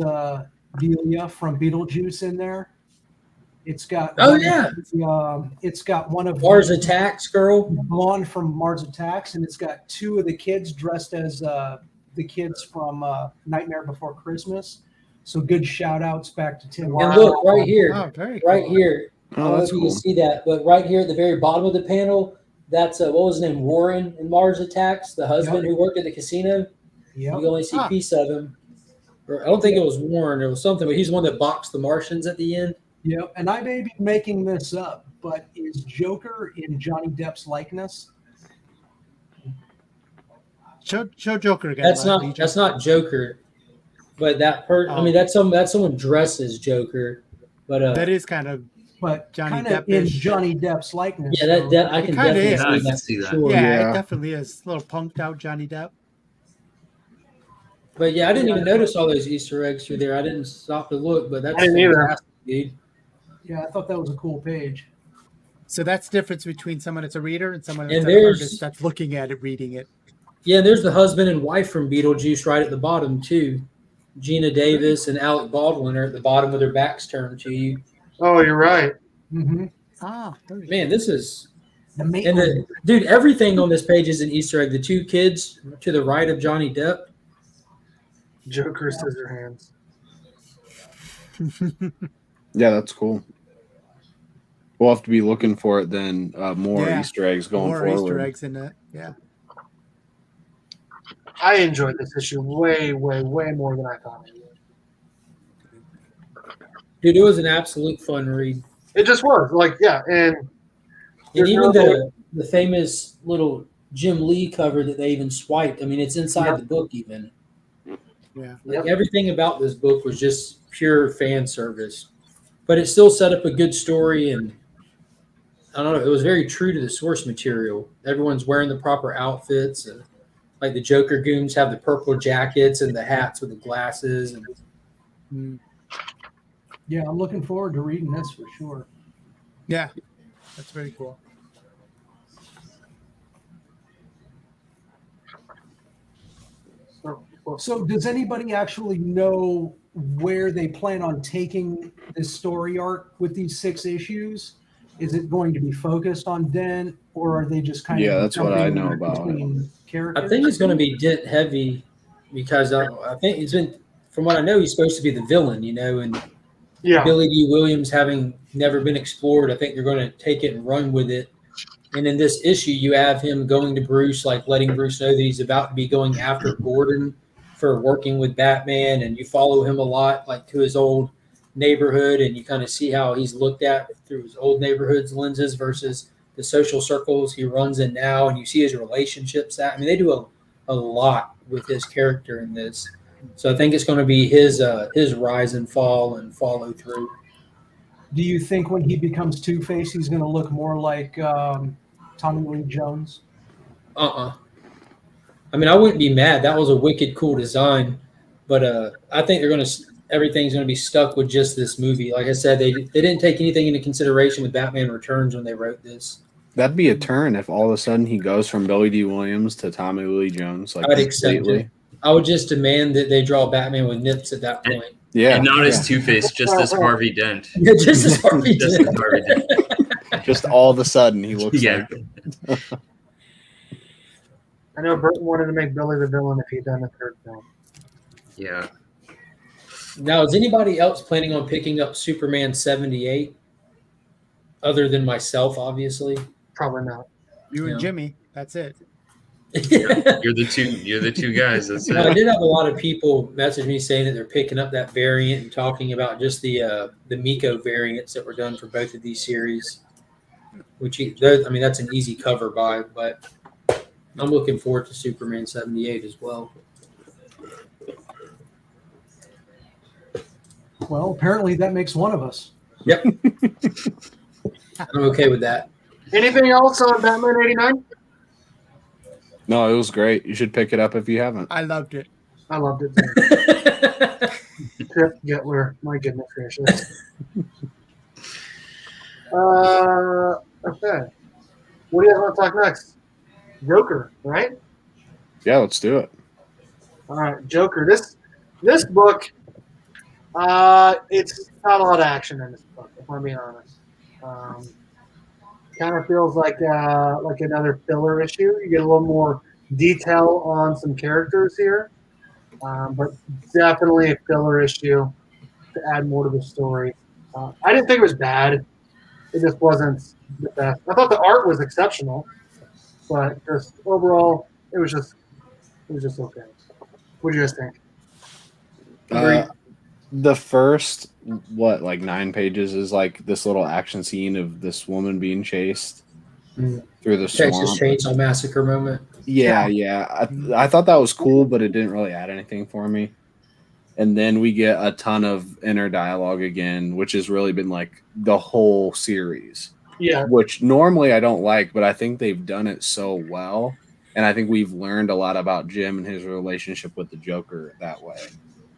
S6: Delia from Beetlejuice in there. It's got it's got one of
S3: Mars
S6: the
S3: Attacks, girl.
S6: blonde from Mars Attacks, and it's got two of the kids dressed as the kids from Nightmare Before Christmas. So good shout outs back to Tim.
S3: And look right here,
S4: Oh, very
S3: right
S4: cool.
S3: here. I
S2: Oh,
S3: don't know
S2: that's
S3: if you
S2: cool.
S3: can see that, but right here at the very bottom of the panel, that's what was his name? Warren in Mars Attacks, the husband who worked at the casino.
S6: Yep.
S3: You only see a
S4: Ah.
S3: piece of him. Or I don't think it was Warren. It was something, but he's the one that boxed the Martians at the end.
S6: Yep. And I may be making this up, but is Joker in Johnny Depp's likeness?
S4: Show Joker again.
S3: That's
S4: Legion.
S3: not Joker, but that person. I mean, that's someone dressed as Joker, but
S4: That is kind of
S6: But
S4: Johnny
S6: kind of in
S4: Depp-ish.
S6: Johnny Depp's likeness.
S3: yeah,
S6: so-
S3: that I
S4: It
S3: can
S4: kinda
S3: definitely
S4: is.
S3: see
S5: Yeah, I can
S3: that.
S5: see
S3: for
S5: that.
S3: Sure.
S4: yeah,
S2: Yeah.
S4: it definitely is a little punked out Johnny Depp.
S3: But yeah, I didn't even notice all those Easter eggs through there. I didn't stop to look, but that's
S1: I didn't either.
S3: fantastic, dude.
S6: Yeah, I thought that was a cool page.
S4: So that's the difference between someone that's a reader and someone
S3: And
S4: that's an
S3: there's-
S4: artist that's looking at it, reading it.
S3: Yeah, there's the husband and wife from Beetlejuice right at the bottom too. Gina Davis and Alec Baldwin are at the bottom with their backs turned to you.
S1: Oh, you're right.
S6: Mm-hmm.
S4: Ah, very
S3: Man, this is
S6: The
S3: and dude, everything on this page is an Easter egg. The two kids to the right of Johnny Depp.
S1: Joker scissor hands.
S2: Yeah, that's cool. We'll have to be looking for it then. More
S4: Yeah.
S2: Easter eggs going
S4: more
S2: forward.
S4: Easter eggs in it. Yeah.
S1: I enjoyed this issue way, way, way more than I thought I would.
S3: Dude, it was an absolute fun read.
S1: It just was like, yeah, and
S3: And
S1: There's
S3: even
S1: no-
S3: the famous little Jim Lee cover that they even swiped. I mean, it's inside the book even.
S4: Yeah.
S3: Like everything about this book was just pure fan service. But it still set up a good story and I don't know, it was very true to the source material. Everyone's wearing the proper outfits and like the Joker goons have the purple jackets and the hats with the glasses and
S4: Mm.
S6: Yeah, I'm looking forward to reading this for sure.
S4: Yeah. That's very cool.
S6: So, does anybody actually know where they plan on taking this story arc with these 6 issues? Is it going to be focused on Dent, or are they just kind of
S2: Yeah, that's what I
S6: jumping
S2: know about it.
S6: between characters?
S3: I think it's going to be Dent heavy because I think it's been, from what I know, he's supposed to be the villain, you know, and
S1: yeah,
S3: Billy D. Williams having never been explored, I think they're going to take it and run with it. And in this issue, you have him going to Bruce, like letting Bruce know that he's about to be going after Gordon for working with Batman, and you follow him a lot, like to his old neighborhood, and you kind of see how he's looked at through his old neighborhood's lenses versus the social circles he runs in now, and you see his relationships. I mean, they do a lot with his character in this. So I think it's going to be his rise and fall and follow through.
S6: Do you think when he becomes Two-Face, he's going to look more like Tommy Lee Jones?
S3: I mean, I wouldn't be mad. That was a wicked cool design, but I think everything's going to be stuck with just this movie. Like I said, they didn't take anything into consideration with Batman Returns when they wrote this.
S2: That'd be a turn if all of a sudden he goes from Billy D. Williams to Tommy Lee Jones. Like,
S3: I'd accept it. I would just demand that they draw Batman with nips at that point.
S2: Yeah.
S5: And not as Two-Face, just as Harvey Dent.
S3: Yeah, just as Harvey
S5: Just
S3: did.
S5: as Harvey Dent.
S2: Just all of a sudden he looks
S5: Yeah.
S2: like
S1: I know Burton wanted to make Billy the villain if he'd done the third film.
S5: Yeah.
S3: Now, is anybody else planning on picking up Superman 78? Other than myself, obviously.
S1: Probably not.
S4: You and
S3: Yeah.
S4: Jimmy. That's it.
S5: You're the two guys. That's
S3: I
S5: it.
S3: did have a lot of people message me saying that they're picking up that variant and talking about just the Miko variants that were done for both of these series. Which I mean, that's an easy cover buy, but I'm looking forward to Superman 78 as well.
S6: Well, apparently that makes one of us.
S3: Yep, I'm okay with that.
S1: Anything else on Batman 89?
S2: No, it was great. You should pick it up if you haven't.
S4: I loved it.
S1: I loved it. Too. Trip Getler. My goodness gracious. Okay. What do you guys want to talk next? Joker, right?
S2: Yeah, let's do it.
S1: All right, Joker. This book, it's not a lot of action in this book, if I'm being honest. Kind of feels like another filler issue. You get a little more detail on some characters here, but definitely a filler issue to add more to the story. I didn't think it was bad. It just wasn't the best. I thought the art was exceptional, but just overall, it was just okay. What do you guys think?
S2: The first, 9 pages is like this little action scene of this woman being chased through the
S3: Texas
S2: swamp.
S3: Chainsaw Massacre moment.
S2: Yeah. I thought that was cool, but it didn't really add anything for me. And then we get a ton of inner dialogue again, which has really been like the whole series.
S1: Yeah.
S2: Which normally I don't like, but I think they've done it so well. And I think we've learned a lot about Jim and his relationship with the Joker that way.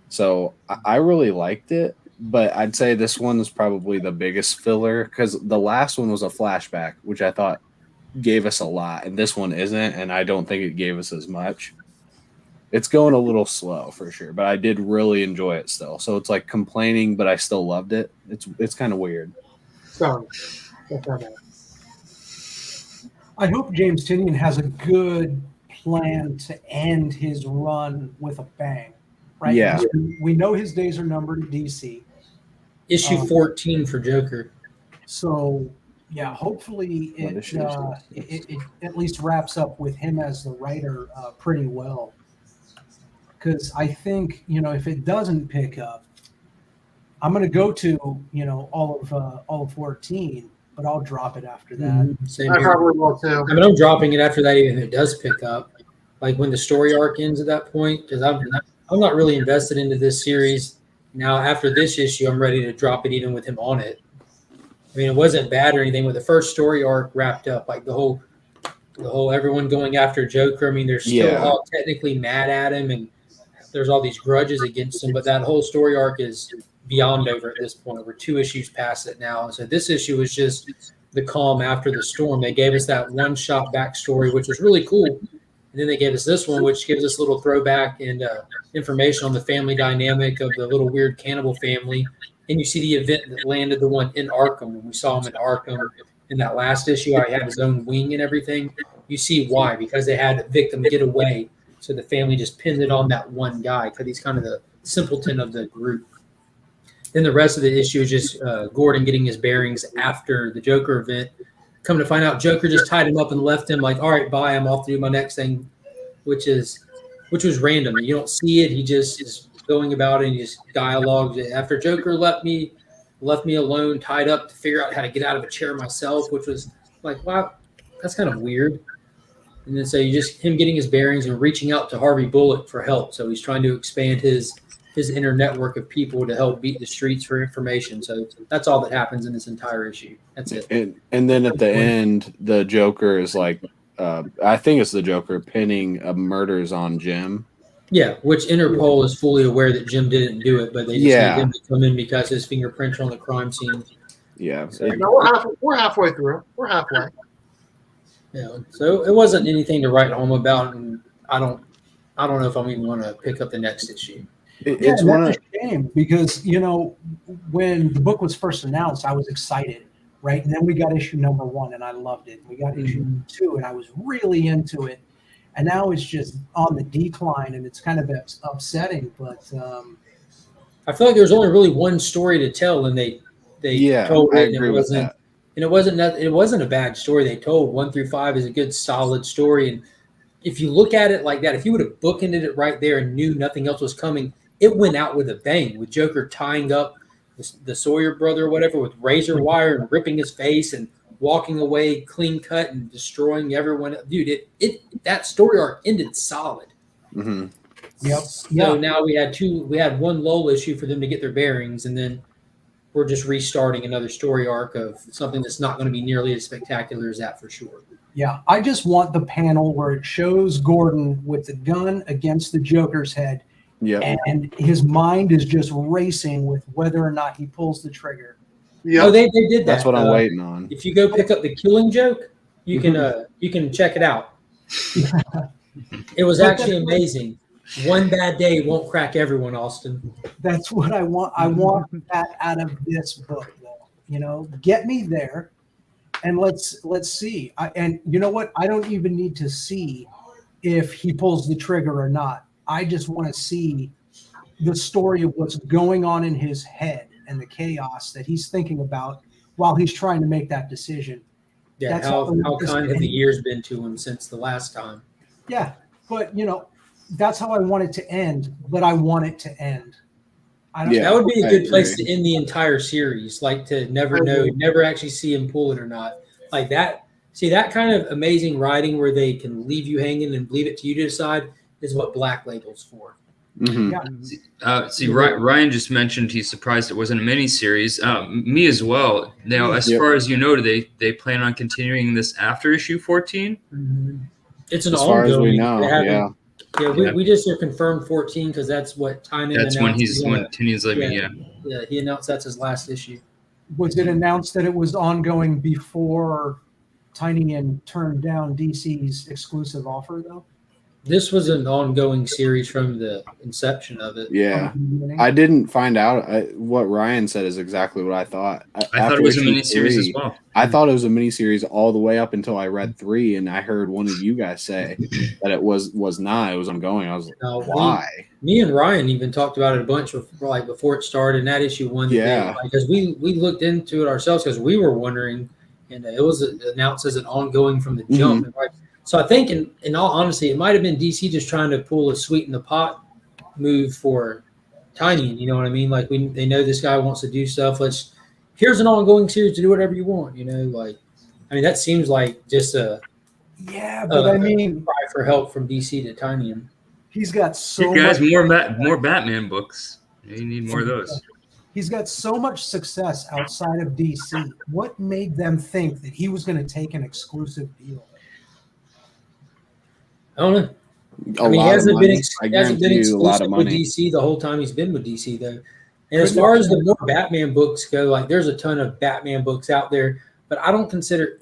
S2: So I really liked it, but I'd say this one is probably the biggest filler because the last one was a flashback, which I thought gave us a lot, and this one isn't, and I don't think it gave us as much. It's going a little slow for sure, but I did really enjoy it still. So it's like complaining, but I still loved it. It's kind of weird.
S1: So, that's not bad.
S6: I hope James Tynion has a good plan to end his run with a bang. Right?
S2: Yeah.
S6: Because we know his days are numbered at DC.
S3: Issue 14 for Joker.
S6: So, yeah, hopefully it at least wraps up with him as the writer pretty well. Because I think, if it doesn't pick up, I'm going to go to, all of 14, but I'll drop it after that.
S3: Same
S1: I
S3: here.
S1: probably will too.
S3: I mean, I'm dropping it after that, even if it does pick up. Like when the story arc ends at that point, because I'm not really invested into this series. Now, after this issue, I'm ready to drop it even with him on it. I mean, it wasn't bad or anything. When the first story arc wrapped up, like the whole everyone going after Joker. I mean, they're still all technically mad at him, and there's all these grudges against him. But that whole story arc is beyond over at this point. We're 2 issues past it now. So this issue is just the calm after the storm. They gave us that one-shot backstory, which was really cool. And then they gave us this one, which gives us a little throwback and information on the family dynamic of the little weird cannibal family. And you see the event that landed the one in Arkham. When we saw him in Arkham in that last issue, I had his own wing and everything. You see why, because they had the victim get away. So the family just pinned it on that one guy because he's kind of the simpleton of the group. Then the rest of the issue is just Gordon getting his bearings after the Joker event. Come to find out, Joker just tied him up and left him like, all right, bye, I'm off to do my next thing, which was random. You don't see it. He just is going about it and he just dialogues. After Joker left me alone, tied up to figure out how to get out of a chair myself, which was like, wow, that's kind of weird. And then so you just him getting his bearings and reaching out to Harvey Bullock for help. So he's trying to expand his inner network of people to help beat the streets for information. So that's all that happens in this entire issue. That's it.
S2: And then at the end, the Joker is like, I think it's the Joker pinning murders on Jim.
S3: Yeah, which Interpol is fully aware that Jim didn't do it, but they just need him to come in because his fingerprints are on the crime scene.
S2: Yeah.
S1: No, we're halfway through. We're halfway.
S3: So it wasn't anything to write home about, and I don't know if I'm even going to pick up the next issue.
S2: It's
S6: and
S2: one
S6: that's
S2: of
S6: a shame because when the book was first announced, I was excited, right? And then we got issue number 1, and I loved it. We got issue 2, and I was really into it. And now it's just on the decline, and it's kind of upsetting. But
S3: I feel like there was only really one story to tell, and they told
S2: I
S3: it, and
S2: agree
S3: it
S2: with
S3: wasn't.
S2: that.
S3: And it wasn't a bad story. They told 1 through 5 is a good solid story. And if you look at it like that, if you would have bookended it right there and knew nothing else was coming, it went out with a bang, with Joker tying up the Sawyer brother or whatever with razor wire and ripping his face and walking away clean cut and destroying everyone. Dude, that story arc ended solid.
S2: Mm-hmm.
S6: Yep.
S3: So now we had one lull issue for them to get their bearings, and then we're just restarting another story arc of something that's not going to be nearly as spectacular as that for sure.
S6: Yeah, I just want the panel where it shows Gordon with the gun against the Joker's head, and his mind is just racing with whether or not he pulls the trigger.
S1: Yeah,
S3: Oh, they did that.
S2: That's what I'm waiting on.
S3: If you go pick up the Killing Joke, you can check it out. It was actually amazing. One bad day won't crack everyone, Austin.
S6: That's what I want. I want that out of this book, though. Get me there, and let's see. And you know what? I don't even need to see if he pulls the trigger or not. I just want to see the story of what's going on in his head and the chaos that he's thinking about while he's trying to make that decision.
S3: Yeah, how kind have the years been to him since the last time?
S6: Yeah, but that's how I want it to end. But I want it to end.
S3: That would be a good place to end the entire series. Like to never actually see him pull it or not. Like that. See, that kind of amazing writing where they can leave you hanging and leave it to you to decide is what Black Label's for.
S2: Mm-hmm.
S5: Ryan just mentioned he's surprised it wasn't a miniseries. Me as well. Now, as far as they plan on continuing this after issue 14?
S3: Mm-hmm. It's an
S2: as
S3: ongoing.
S2: Far as we know,
S3: we just are confirmed 14 because that's what Tynion announced.
S5: That's when Tynion's leaving.
S3: Yeah, he announced that's his last issue.
S6: Was it announced that it was ongoing before Tynion turned down DC's exclusive offer, though?
S3: This was an ongoing series from the inception of it.
S2: Yeah. I didn't find out. What Ryan said is exactly what I thought.
S5: I thought it was a miniseries as well.
S2: I thought it was a miniseries all the way up until I read 3, and I heard one of you guys say that it was not. It was ongoing. I was like, why?
S3: Me and Ryan even talked about it a bunch before it started, and that issue 1.
S2: Yeah.
S3: Because we looked into it ourselves because we were wondering, and it was announced as an ongoing from the jump.
S2: Mm-hmm.
S3: So I think, in all honesty, it might have been DC just trying to pull a sweeten the pot move for Tynion. You know what I mean? Like they know this guy wants to do stuff. Here's an ongoing series to do whatever you want. That seems like just a cry for help from DC to Tynion.
S6: He's got so
S5: you guys
S6: much
S5: more Batman books. You need more of those.
S6: He's got so much success outside of DC. What made them think that he was going to take an exclusive deal?
S3: I don't know. He hasn't been exclusive with DC the whole time he's been with DC, though. And as far as the more Batman books go, there's a ton of Batman books out there, but I don't consider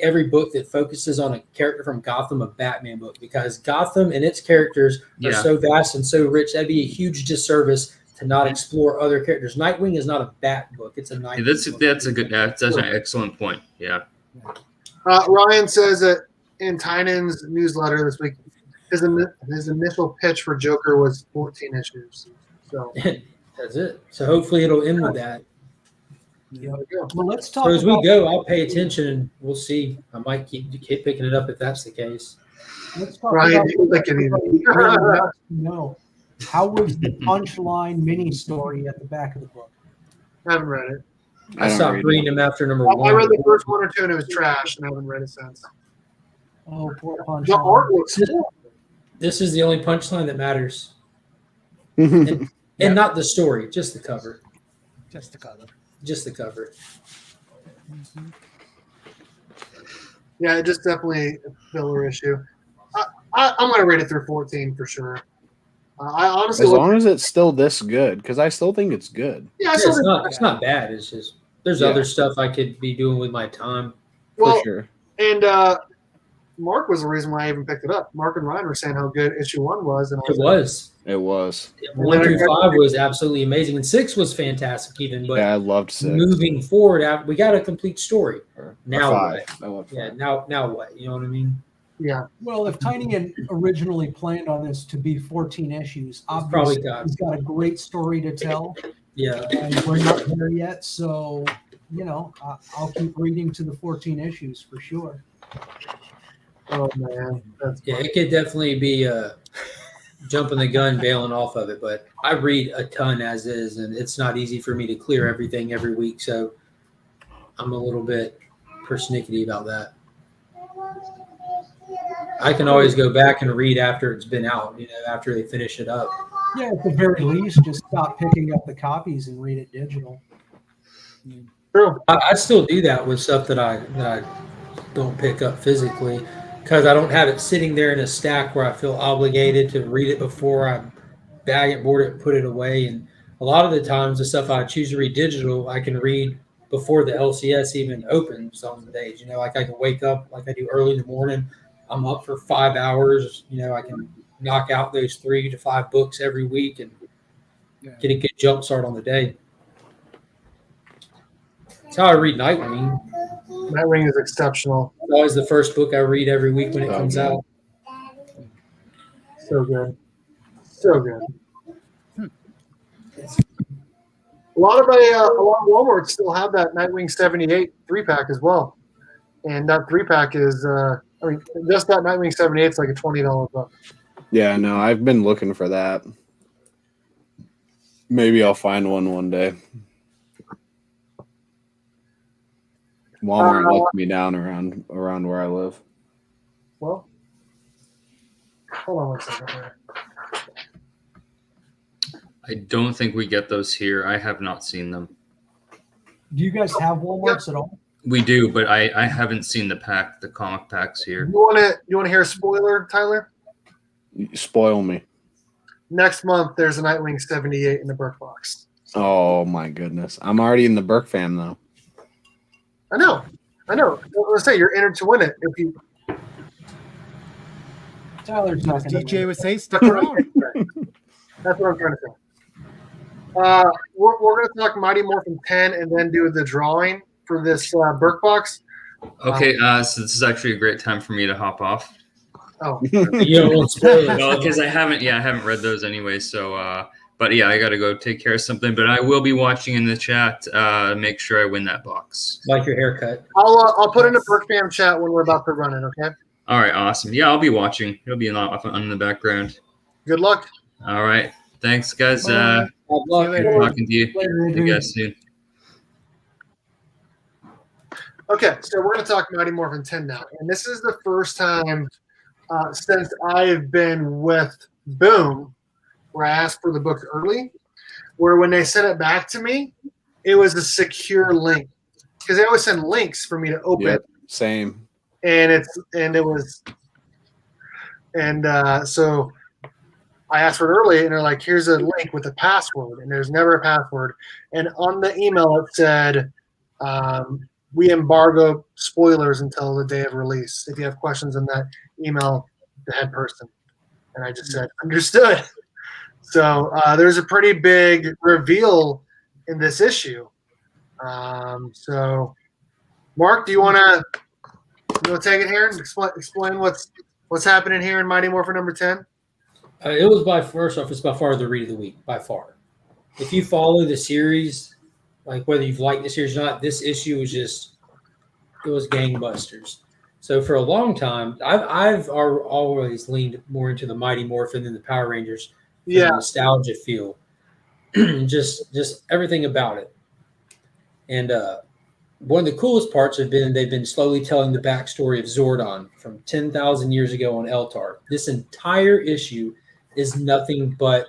S3: every book that focuses on a character from Gotham a Batman book, because Gotham and its characters are so vast and so rich. That'd be a huge disservice to not explore other characters. Nightwing is not a Bat book; it's a Nightwing.
S5: That's an excellent point. Yeah.
S1: Ryan says that in Tynion's newsletter this week, his initial pitch for Joker was 14 issues. So
S3: that's it. So hopefully it'll end with that.
S6: Yeah. Well, let's talk.
S3: So as we go, I'll pay attention and we'll see. I might keep picking it up if that's the case.
S6: Let's talk
S1: Ryan,
S6: about no. How was the Punchline mini story at the back of the book?
S1: I haven't read it.
S3: I stopped reading them after number 1.
S1: I read the first 1 or 2 and it was trash, and I haven't read it since.
S6: Oh, poor Punchline.
S1: The art looks cool.
S3: This is the only Punchline that matters. And not the story, just the cover.
S4: Just the cover.
S3: Just the cover.
S4: Mm-hmm.
S1: Yeah, it just definitely a filler issue. I'm going to rate it through 14 for sure. I honestly,
S2: as long as it's still this good, because I still think it's good.
S1: Yeah,
S3: it's not bad. It's just there's other stuff I could be doing with my time.
S1: Well,
S2: for sure.
S1: And Mark was the reason why I even picked it up. Mark and Ryan were saying how good issue 1 was, and I
S3: It
S1: like,
S3: was.
S2: It was.
S3: 1 through 5 was absolutely amazing, and 6 was fantastic even. But
S2: Yeah, I loved 6.
S3: moving forward, we got a complete story.
S2: Or
S3: Now
S2: 5.
S3: what?
S2: I loved 5.
S3: Yeah. Now what? You know what I mean?
S1: yeah,
S6: Well, if Tynion originally planned on this to be 14 issues,
S3: probably
S6: obviously he's got a great story to tell,
S3: Yeah.
S6: and we're not there yet. So, I'll keep reading to the 14 issues for sure.
S1: oh man, that's
S3: Yeah. It could definitely be jumping the gun, bailing off of it. But I read a ton as is, and it's not easy for me to clear everything every week. So I'm a little bit persnickety about that. I can always go back and read after it's been out, after they finish it up.
S6: Yeah, at the very least, just stop picking up the copies and read it digital.
S1: true.
S3: I still do that with stuff that I don't pick up physically because I don't have it sitting there in a stack where I feel obligated to read it before I bag it, board it, put it away. And a lot of the times, the stuff I choose to read digital, I can read before the LCS even opens on the days. Like I can wake up like I do early in the morning. I'm up for 5 hours. I can knock out those 3 to 5 books every week and get a good jump start on the day. That's how I read Nightwing.
S1: Nightwing is exceptional.
S3: It's always the first book I read every week when it comes
S2: good.
S3: out.
S1: So good, so good. A lot of Walmarts still have that Nightwing 78 3-pack as well, and that 3-pack is just that Nightwing 78 is like a $20 book.
S2: Yeah, no, I've been looking for that. Maybe I'll find one day. Walmart lets me down around where I live.
S1: Well, hold on one second here.
S5: I don't think we get those here. I have not seen them.
S6: Do you guys have Walmarts at all?
S5: We do, but I haven't seen the comic packs here.
S1: You want to hear a spoiler, Tyler?
S2: Spoil me.
S1: Next month, there's a Nightwing 78 in the Berk Box.
S2: Oh my goodness! I'm already in the Berk fam though.
S1: I know. Let's say you're entered to win it if you.
S6: Tyler's not
S4: As
S6: going
S4: DJ would say, stick around.
S1: That's what I'm trying to say. We're going to talk Mighty Morphin 10 and then do the drawing for this Berk Box.
S5: Okay, so this is actually a great time for me to hop off.
S1: Oh,
S3: You don't want to spoil it.
S5: Well, because I haven't read those anyway. So, but yeah, I got to go take care of something. But I will be watching in the chat. Make sure I win that box.
S3: Like your haircut.
S1: I'll put in a Berk Fam chat when we're about to run it. Okay.
S5: All right, awesome. Yeah, I'll be watching. It'll be on in the background.
S1: Good luck.
S5: All right, thanks, guys.
S3: Bad luck.
S1: See you
S5: Good
S1: later.
S5: talking to you. See you guys soon.
S1: Okay, so we're going to talk Mighty Morphin 10 now, and this is the first time since I've been with Boom where I asked for the book early, where when they sent it back to me, it was a secure link because they always send links for me to open.
S2: Yep, same.
S1: So I asked for it early, and they're like, "Here's a link with a password," and there's never a password. And on the email it said, "We embargo spoilers until the day of release. If you have questions in that, email the head person." And I just said, "Understood." So there's a pretty big reveal in this issue. So, Mark, do you want to take it here and explain what's happening here in Mighty Morphin number 10?
S3: It was it's by far the read of the week, by far. If you follow the series, like whether you've liked the series or not, this issue it was gangbusters. So for a long time, I've always leaned more into the Mighty Morphin than the Power Rangers. For the nostalgia feel, just everything about it. And one of the coolest parts they've been slowly telling the backstory of Zordon from 10,000 years ago on Eltar. This entire issue is nothing but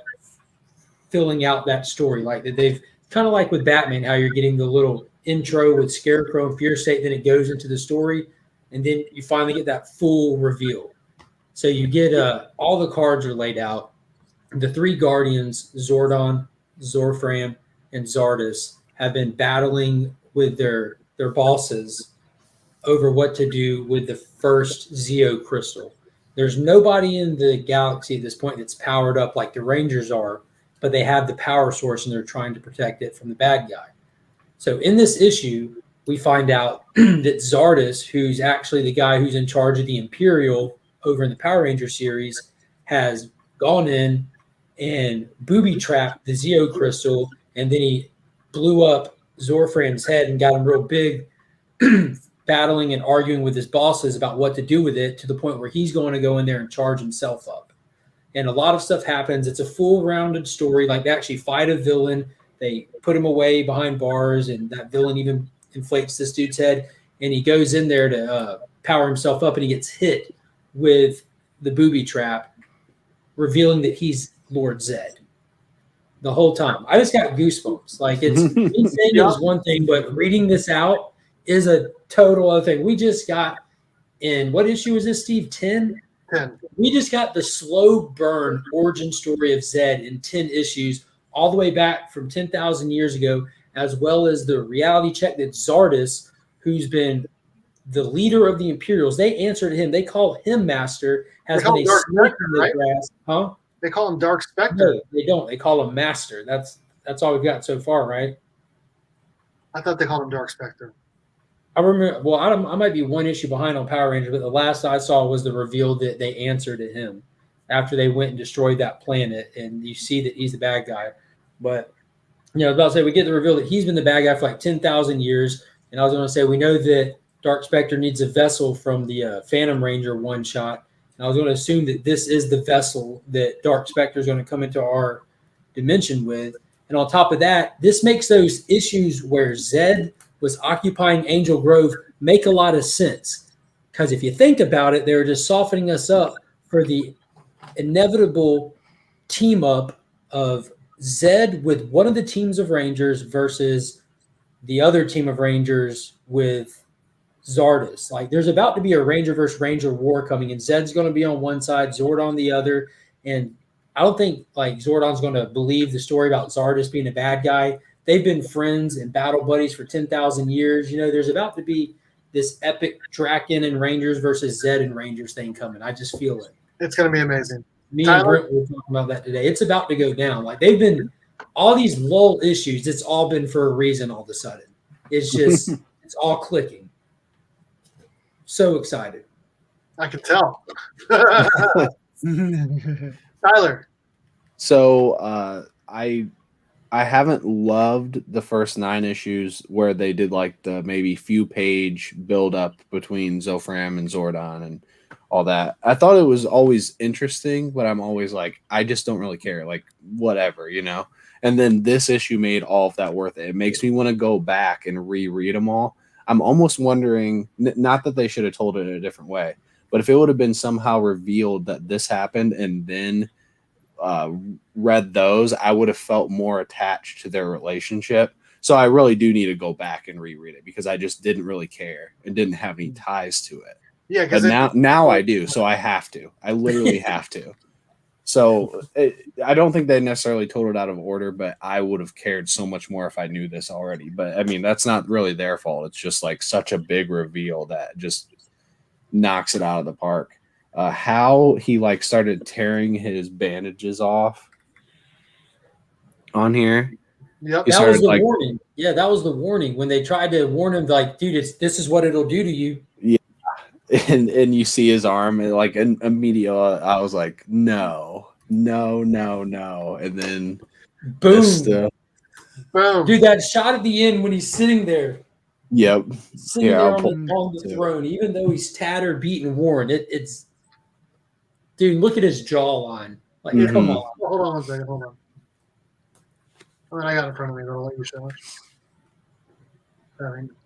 S3: filling out that story. Like that they've kind of like with Batman, how you're getting the little intro with Scarecrow and Fear State, then it goes into the story, and then you finally get that full reveal. So you get all the cards are laid out. The three Guardians, Zordon, Zorfram, and Zardos, have been battling with their bosses over what to do with the first Zeo crystal. There's nobody in the galaxy at this point that's powered up like the Rangers are, but they have the power source and they're trying to protect it from the bad guy. So in this issue, we find out that Zardes, who's actually the guy who's in charge of the Imperial over in the Power Ranger series, has gone in and booby-trapped the Zeo crystal, and then he blew up Zorfran's head and got him real big, battling and arguing with his bosses about what to do with it, to the point where he's going to go in there and charge himself up. And a lot of stuff happens. It's a full-rounded story. Like, they actually fight a villain. They put him away behind bars, and that villain even inflates this dude's head. And he goes in there to power himself up, and he gets hit with the booby trap, revealing that he's Lord Zed the whole time. I just got goosebumps. Like, it's me saying it was one thing, but reading this out is a total other thing. We just got in, what issue is this, Steve? 10?
S1: 10.
S3: We just got the slow burn origin story of Zed in 10 issues, all the way back from 10,000 years ago, as well as the reality check that Zardes, who's been the leader of the Imperials, they answer to him. They call him Master, has been a snake in the grass. Huh?
S1: They call him Dark Spectre.
S3: No, they don't. They call him Master. That's all we've got so far, right?
S1: I thought they called him Dark Spectre.
S3: I remember. Well, I might be one issue behind on Power Rangers, but the last I saw was the reveal that they answered to him after they went and destroyed that planet, and you see that he's the bad guy. But I was about to say, we get the reveal that he's been the bad guy for like 10,000 years, and I was going to say, we know that Dark Spectre needs a vessel from the Phantom Ranger one shot. And I was going to assume that this is the vessel that Dark Spectre is going to come into our dimension with. And on top of that, this makes those issues where Zed was occupying Angel Grove make a lot of sense. Because if you think about it, they're just softening us up for the inevitable team up of Zed with one of the teams of Rangers versus the other team of Rangers with Zardes. Like, there's about to be a Ranger versus Ranger war coming, and Zed's going to be on one side, Zord on the other. And I don't think like Zordon's going to believe the story about Zardes being a bad guy. They've been friends and battle buddies for 10,000 years. There's about to be this epic Draken and Rangers versus Zed and Rangers thing coming. I just feel it.
S1: It's going to be amazing.
S3: Me and Brent were talking about that today. It's about to go down. Like, they've been all these lull issues. It's all been for a reason. All of a sudden, it's just it's all clicking. So excited.
S1: I can tell. Tyler.
S2: So I haven't loved the first 9 issues where they did like the maybe few page build up between Zofram and Zordon and all that. I thought it was always interesting, but I'm always like, I just don't really care. Like, whatever, And then this issue made all of that worth it. It makes me want to go back and reread them all. I'm almost wondering, not that they should have told it in a different way, but if it would have been somehow revealed that this happened and then read those, I would have felt more attached to their relationship. So I really do need to go back and reread it because I just didn't really care and didn't have any ties to it.
S1: Yeah,
S2: but now I do. So I have to. I literally have to. So I don't think they necessarily told it out of order, but I would have cared so much more if I knew this already. But I mean, that's not really their fault. It's just like such a big reveal that just knocks it out of the park. How he like started tearing his bandages off on here.
S1: Yep.
S3: That was the warning. Yeah, that was the warning when they tried to warn him, like, dude, this is what it'll do to you.
S2: Yeah. And you see his arm, and like immediately I was like, no. And then
S3: boom.
S1: Boom.
S3: Dude, that shot at the end when he's sitting there.
S2: Yep.
S3: Sitting there on the throne, even though he's tattered, beaten, worn. It's dude, look at his jawline. Like, come on.
S1: Hold on one second. Hold on. I got it in front of me. I'll let you show it.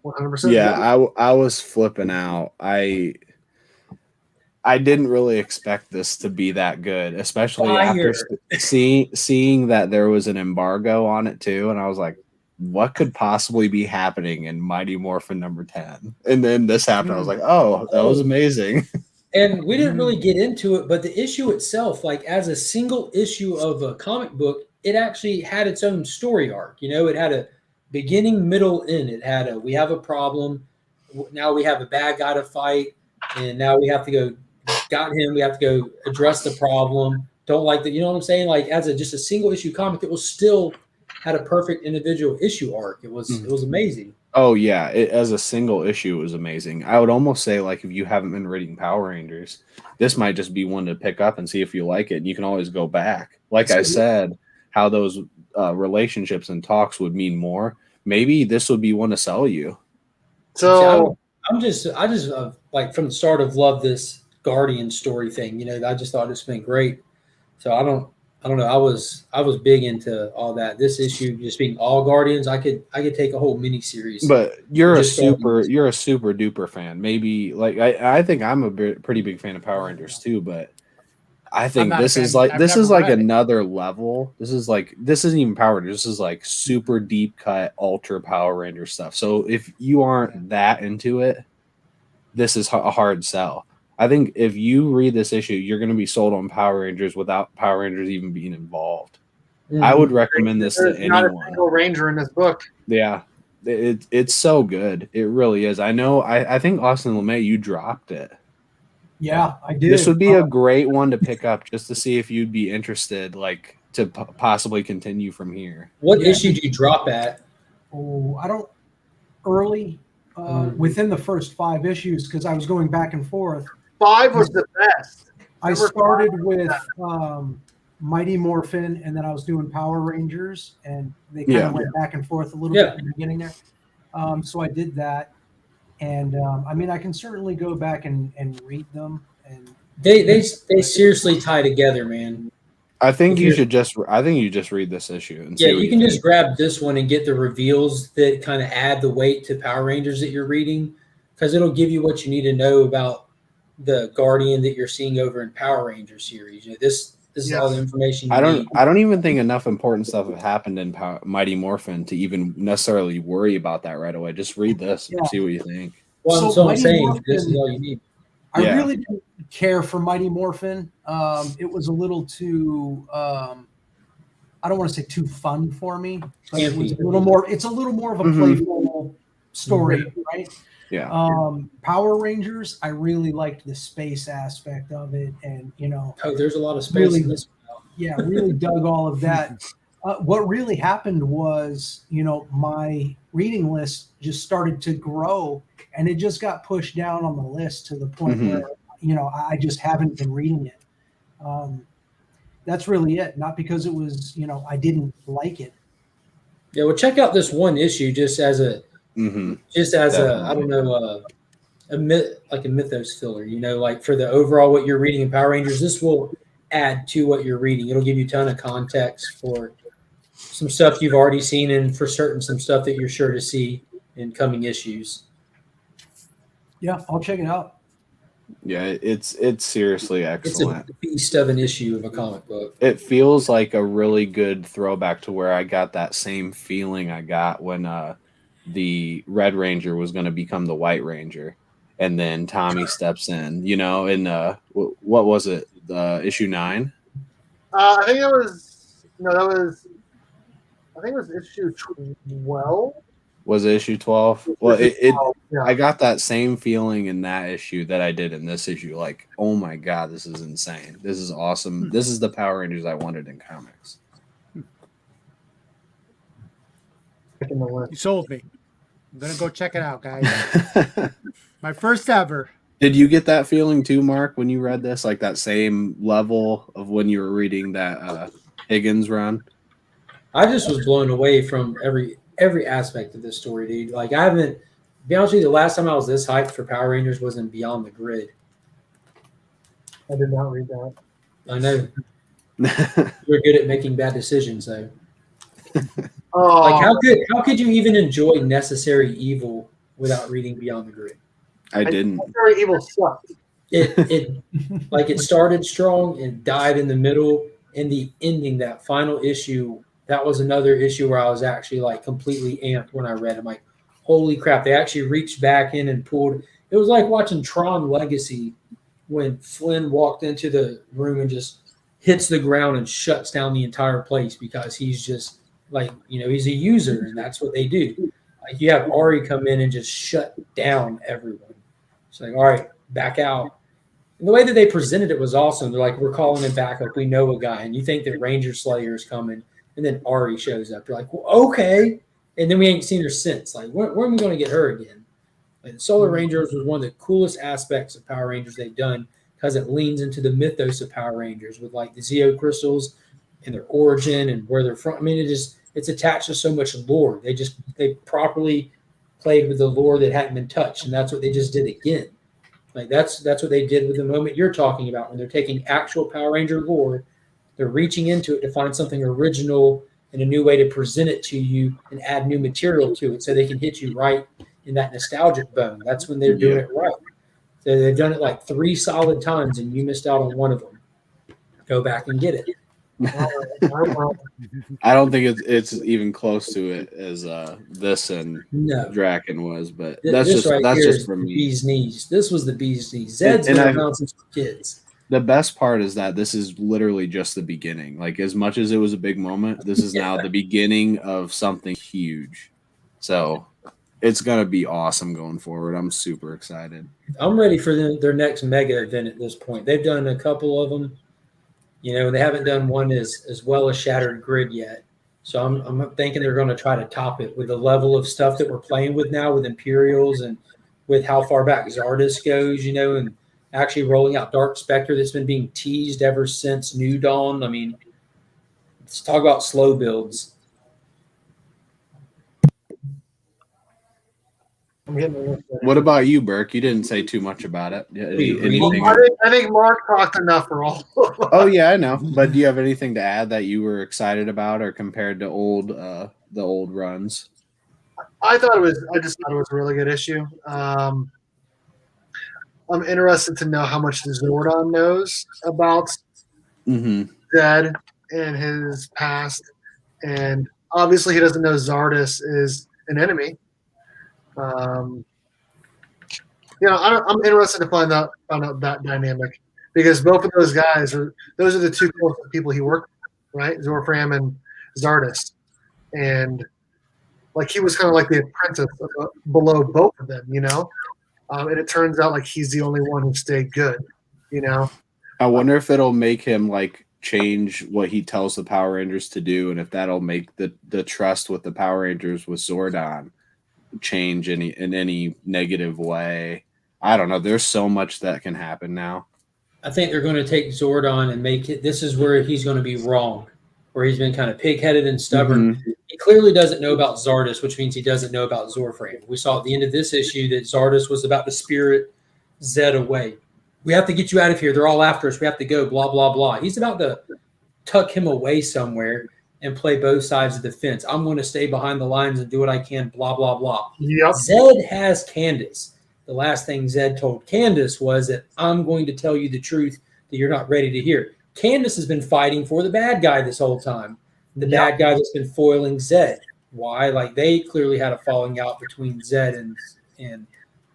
S1: 100%.
S2: Yeah, I was flipping out. I didn't really expect this to be that good, especially after seeing that there was an embargo on it too, and I was like, what could possibly be happening in Mighty Morphin number 10? And then this happened. I was like, oh, that was amazing.
S3: And we didn't really get into it, but the issue itself, like as a single issue of a comic book, it actually had its own story arc. It had a beginning, middle, end. It had we have a problem. now we have a bad guy to fight, and now we have to go got him. We have to go address the problem. Don't like that. You know what I'm saying? Like as just a single issue comic, it was still had a perfect individual issue arc. It was amazing.
S2: Oh yeah, as a single issue, it was amazing. I would almost say like if you haven't been reading Power Rangers, this might just be one to pick up and see if you like it. And you can always go back. Like I said, how those relationships and talks would mean more. Maybe this would be one to sell you.
S1: So
S3: I just like from the start of loved this Guardian story thing. You know, I just thought it's been great. So I don't know. I was big into all that. This issue just being all Guardians, I could take a whole mini series.
S2: But you're a super duper fan. Maybe like I think I'm a pretty big fan of Power Rangers too. But I think this is like another level. This isn't even Power Rangers. This is like super deep cut Ultra Power Ranger stuff. So if you aren't that into it, this is a hard sell. I think if you read this issue, you're going to be sold on Power Rangers without Power Rangers even being involved. Mm-hmm. I would recommend this to anyone.
S1: Not a single Ranger in this book.
S2: Yeah, it's so good. It really is. I know. I think Austin LeMay, you dropped it.
S6: Yeah, I did.
S2: This would be a great one to pick up just to see if you'd be interested, like to possibly continue from here.
S3: What issue do you drop at?
S6: Oh, I don't early within the first 5 issues because I was going back and forth.
S1: 5 was the best.
S6: I started with Mighty Morphin, and then I was doing Power Rangers, and they kind of went back and forth a little bit in the beginning there. So I did that, and I mean, I can certainly go back and read them. And
S3: they seriously tie together, man.
S2: I think you just read this issue. And see
S3: you can just grab this one and get the reveals that kind of add the weight to Power Rangers that you're reading, because it'll give you what you need to know about the Guardian that you're seeing over in Power Rangers series. You know, this is all the information you need.
S2: I don't even think enough important stuff have happened in Mighty Morphin to even necessarily worry about that right away. Just read this and see what you think.
S3: Well, so I'm saying Morphin, this is all you need.
S6: I really didn't care for Mighty Morphin. It was a little too I don't want to say too fun for me, but it was a little more. It's a little more of a playful story, right?
S2: Yeah.
S6: Power Rangers, I really liked the space aspect of it, and
S3: there's a lot of space in this.
S6: Yeah, really dug all of that. What really happened was, my reading list just started to grow, and it just got pushed down on the list to the point where, I just haven't been reading it. That's really it. Not because it was, I didn't like it.
S3: Yeah, well, check out this one issue just as a. I don't know, a mythos filler, like for the overall what you're reading in Power Rangers, this will add to what you're reading. It'll give you a ton of context for some stuff you've already seen and for certain some stuff that you're sure to see in coming issues.
S6: Yeah, I'll check it out.
S2: Yeah, it's seriously excellent.
S3: It's a beast of an issue of a comic book.
S2: It feels like a really good throwback to where I got that same feeling I got when the Red Ranger was going to become the White Ranger, and then Tommy steps in. In what was it? Issue 9.
S1: I think it was issue 12.
S2: Was it issue 12? Well, I got that same feeling in that issue that I did in this issue. Like, oh my god, this is insane. This is awesome. This is the Power Rangers I wanted in comics.
S4: You sold me. I'm gonna go check it out, guys. My first ever.
S2: Did you get that feeling too, Mark, when you read this? Like that same level of when you were reading that Higgins run?
S3: I just was blown away from every aspect of this story, dude. Like I haven't, to be honest with you, the last time I was this hyped for Power Rangers was in Beyond the Grid.
S1: I did not read that.
S3: I know. You're good at making bad decisions, though. Like how could you even enjoy Necessary Evil without reading Beyond the Grid?
S2: I didn't.
S1: Necessary Evil sucked.
S3: It started strong and died in the middle, and the ending, that final issue, that was another issue where I was actually like completely amped when I read it. I'm like, holy crap, they actually reached back in and pulled. It was like watching Tron Legacy when Flynn walked into the room and just hits the ground and shuts down the entire place because he's just like, he's a user and that's what they do. Like you have Ari come in and just shut down everyone. It's like, all right, back out. And the way that they presented it was awesome. They're like, we're calling him back. Like, we know a guy. And you think that Ranger Slayer is coming. And then Ari shows up. You're like, well, okay. And then we ain't seen her since. Like, when are we going to get her again? Like, Solar Rangers was one of the coolest aspects of Power Rangers they've done because it leans into the mythos of Power Rangers with like the Zeo crystals and their origin and where they're from. I mean, it's attached to so much lore. They properly played with the lore that hadn't been touched. And that's what they just did again. Like that's what they did with the moment you're talking about when they're taking actual Power Ranger lore, they're reaching into it to find something original and a new way to present it to you and add new material to it so they can hit you right in that nostalgic bone. That's when they're doing it right. So they've done it like 3 solid times and you missed out on one of them. Go back and get it.
S2: I don't think it's even close to it as this and Draken was, but that's just for me.
S3: Bee's knees. This was the bee's knees. Zed's been around since kids.
S2: The best part is that this is literally just the beginning. Like as much as it was a big moment, this is now the beginning of something huge. So it's gonna be awesome going forward. I'm super excited.
S3: I'm ready for their next mega event at this point. They've done a couple of them. You know, they haven't done one as well as Shattered Grid yet. So I'm thinking they're going to try to top it with the level of stuff that we're playing with now with Imperials and with how far back Zardos goes, you know, and actually rolling out Dark Spectre that's been being teased ever since New Dawn. I mean, let's talk about slow builds.
S2: What about you, Berk? You didn't say too much about it.
S1: I think Mark talked enough for all.
S2: Oh yeah, I know. But do you have anything to add that you were excited about, or compared to the old runs?
S1: I just thought it was a really good issue. I'm interested to know how much Zordon knows about Zed and his past, and obviously he doesn't know Zardos is an enemy. I'm interested to find out that dynamic because both of those guys those are the two closest people he worked with, right? Zorfram and Zardos, and like he was kind of like the apprentice below both of them, you know. And it turns out like he's the only one who stayed good, you know.
S2: I wonder if it'll make him like change what he tells the Power Rangers to do, and if that'll make the trust with the Power Rangers with Zordon change in any negative way. I don't know. There's so much that can happen now.
S3: I think they're going to take Zordon and make it. This is where he's going to be wrong, where he's been kind of pig-headed and stubborn. He clearly doesn't know about Zardos, which means he doesn't know about Zorfram. We saw at the end of this issue that Zardos was about to spirit Zed away. We have to get you out of here. They're all after us. We have to go, blah, blah, blah. He's about to tuck him away somewhere and play both sides of the fence. I'm going to stay behind the lines and do what I can, blah, blah, blah.
S1: Yep.
S3: Zed has Candace. The last thing Zed told Candace was that I'm going to tell you the truth that you're not ready to hear. Candace has been fighting for the bad guy this whole time. The bad guy that's been foiling Zed. Why? Like they clearly had a falling out between Zed and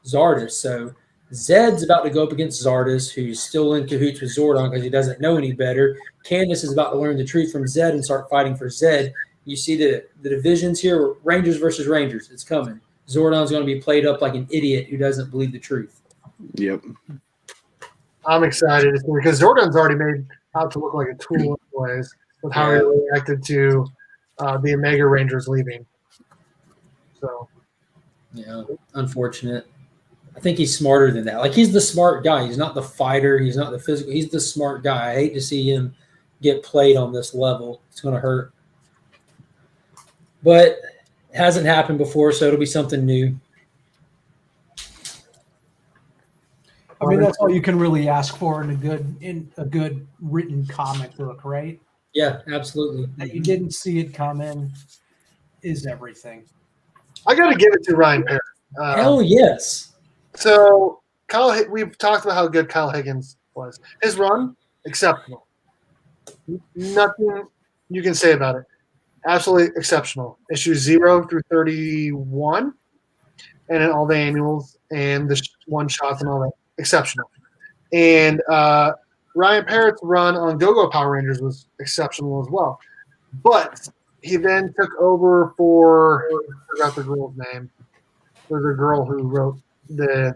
S3: Zardos. So Zed's about to go up against Zardos, who's still in cahoots with Zordon because he doesn't know any better. Candace is about to learn the truth from Zed and start fighting for Zed. You see the divisions here, Rangers versus Rangers. It's coming. Zordon's going to be played up like an idiot who doesn't believe the truth.
S2: Yep.
S1: I'm excited because Zordon's already made out to look like a tool anyways with how he reacted to the Omega Rangers leaving. So,
S3: yeah, unfortunate. I think he's smarter than that. Like he's the smart guy. He's not the fighter. He's not the physical. He's the smart guy. I hate to see him get played on this level. It's going to hurt. But it hasn't happened before, so it'll be something new.
S6: I mean, that's all you can really ask for in a good written comic book, right?
S3: Yeah, absolutely.
S6: That you didn't see it coming is everything.
S1: I got to give it to Ryan Perry.
S3: Hell yes.
S1: So we've talked about how good Kyle Higgins was. His run, exceptional. Nothing you can say about it. Absolutely exceptional. Issues 0 through 31, and then all the annuals and the one-shots and all that. Exceptional. And Ryan Parrott's run on Go-Go Power Rangers was exceptional as well. But he then took over for, I forgot the girl's name. There's a girl who wrote the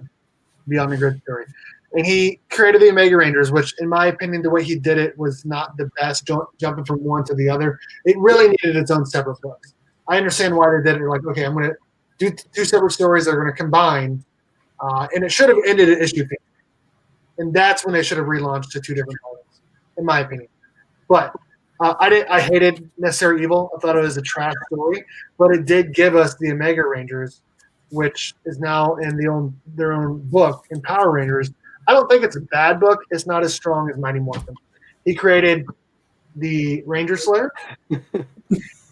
S1: Beyond the Grid story. And he created the Omega Rangers, which, in my opinion, the way he did it was not the best, jumping from one to the other. It really needed its own separate books. I understand why they did it. Like, okay, I'm going to do two separate stories that are going to combine. And it should have ended at issue 50. And that's when they should have relaunched to two different titles, in my opinion. But I hated Necessary Evil. I thought it was a trash story. But it did give us the Omega Rangers, which is now in their own book in Power Rangers. I don't think it's a bad book. It's not as strong as Mighty Morphin. He created the Ranger Slayer.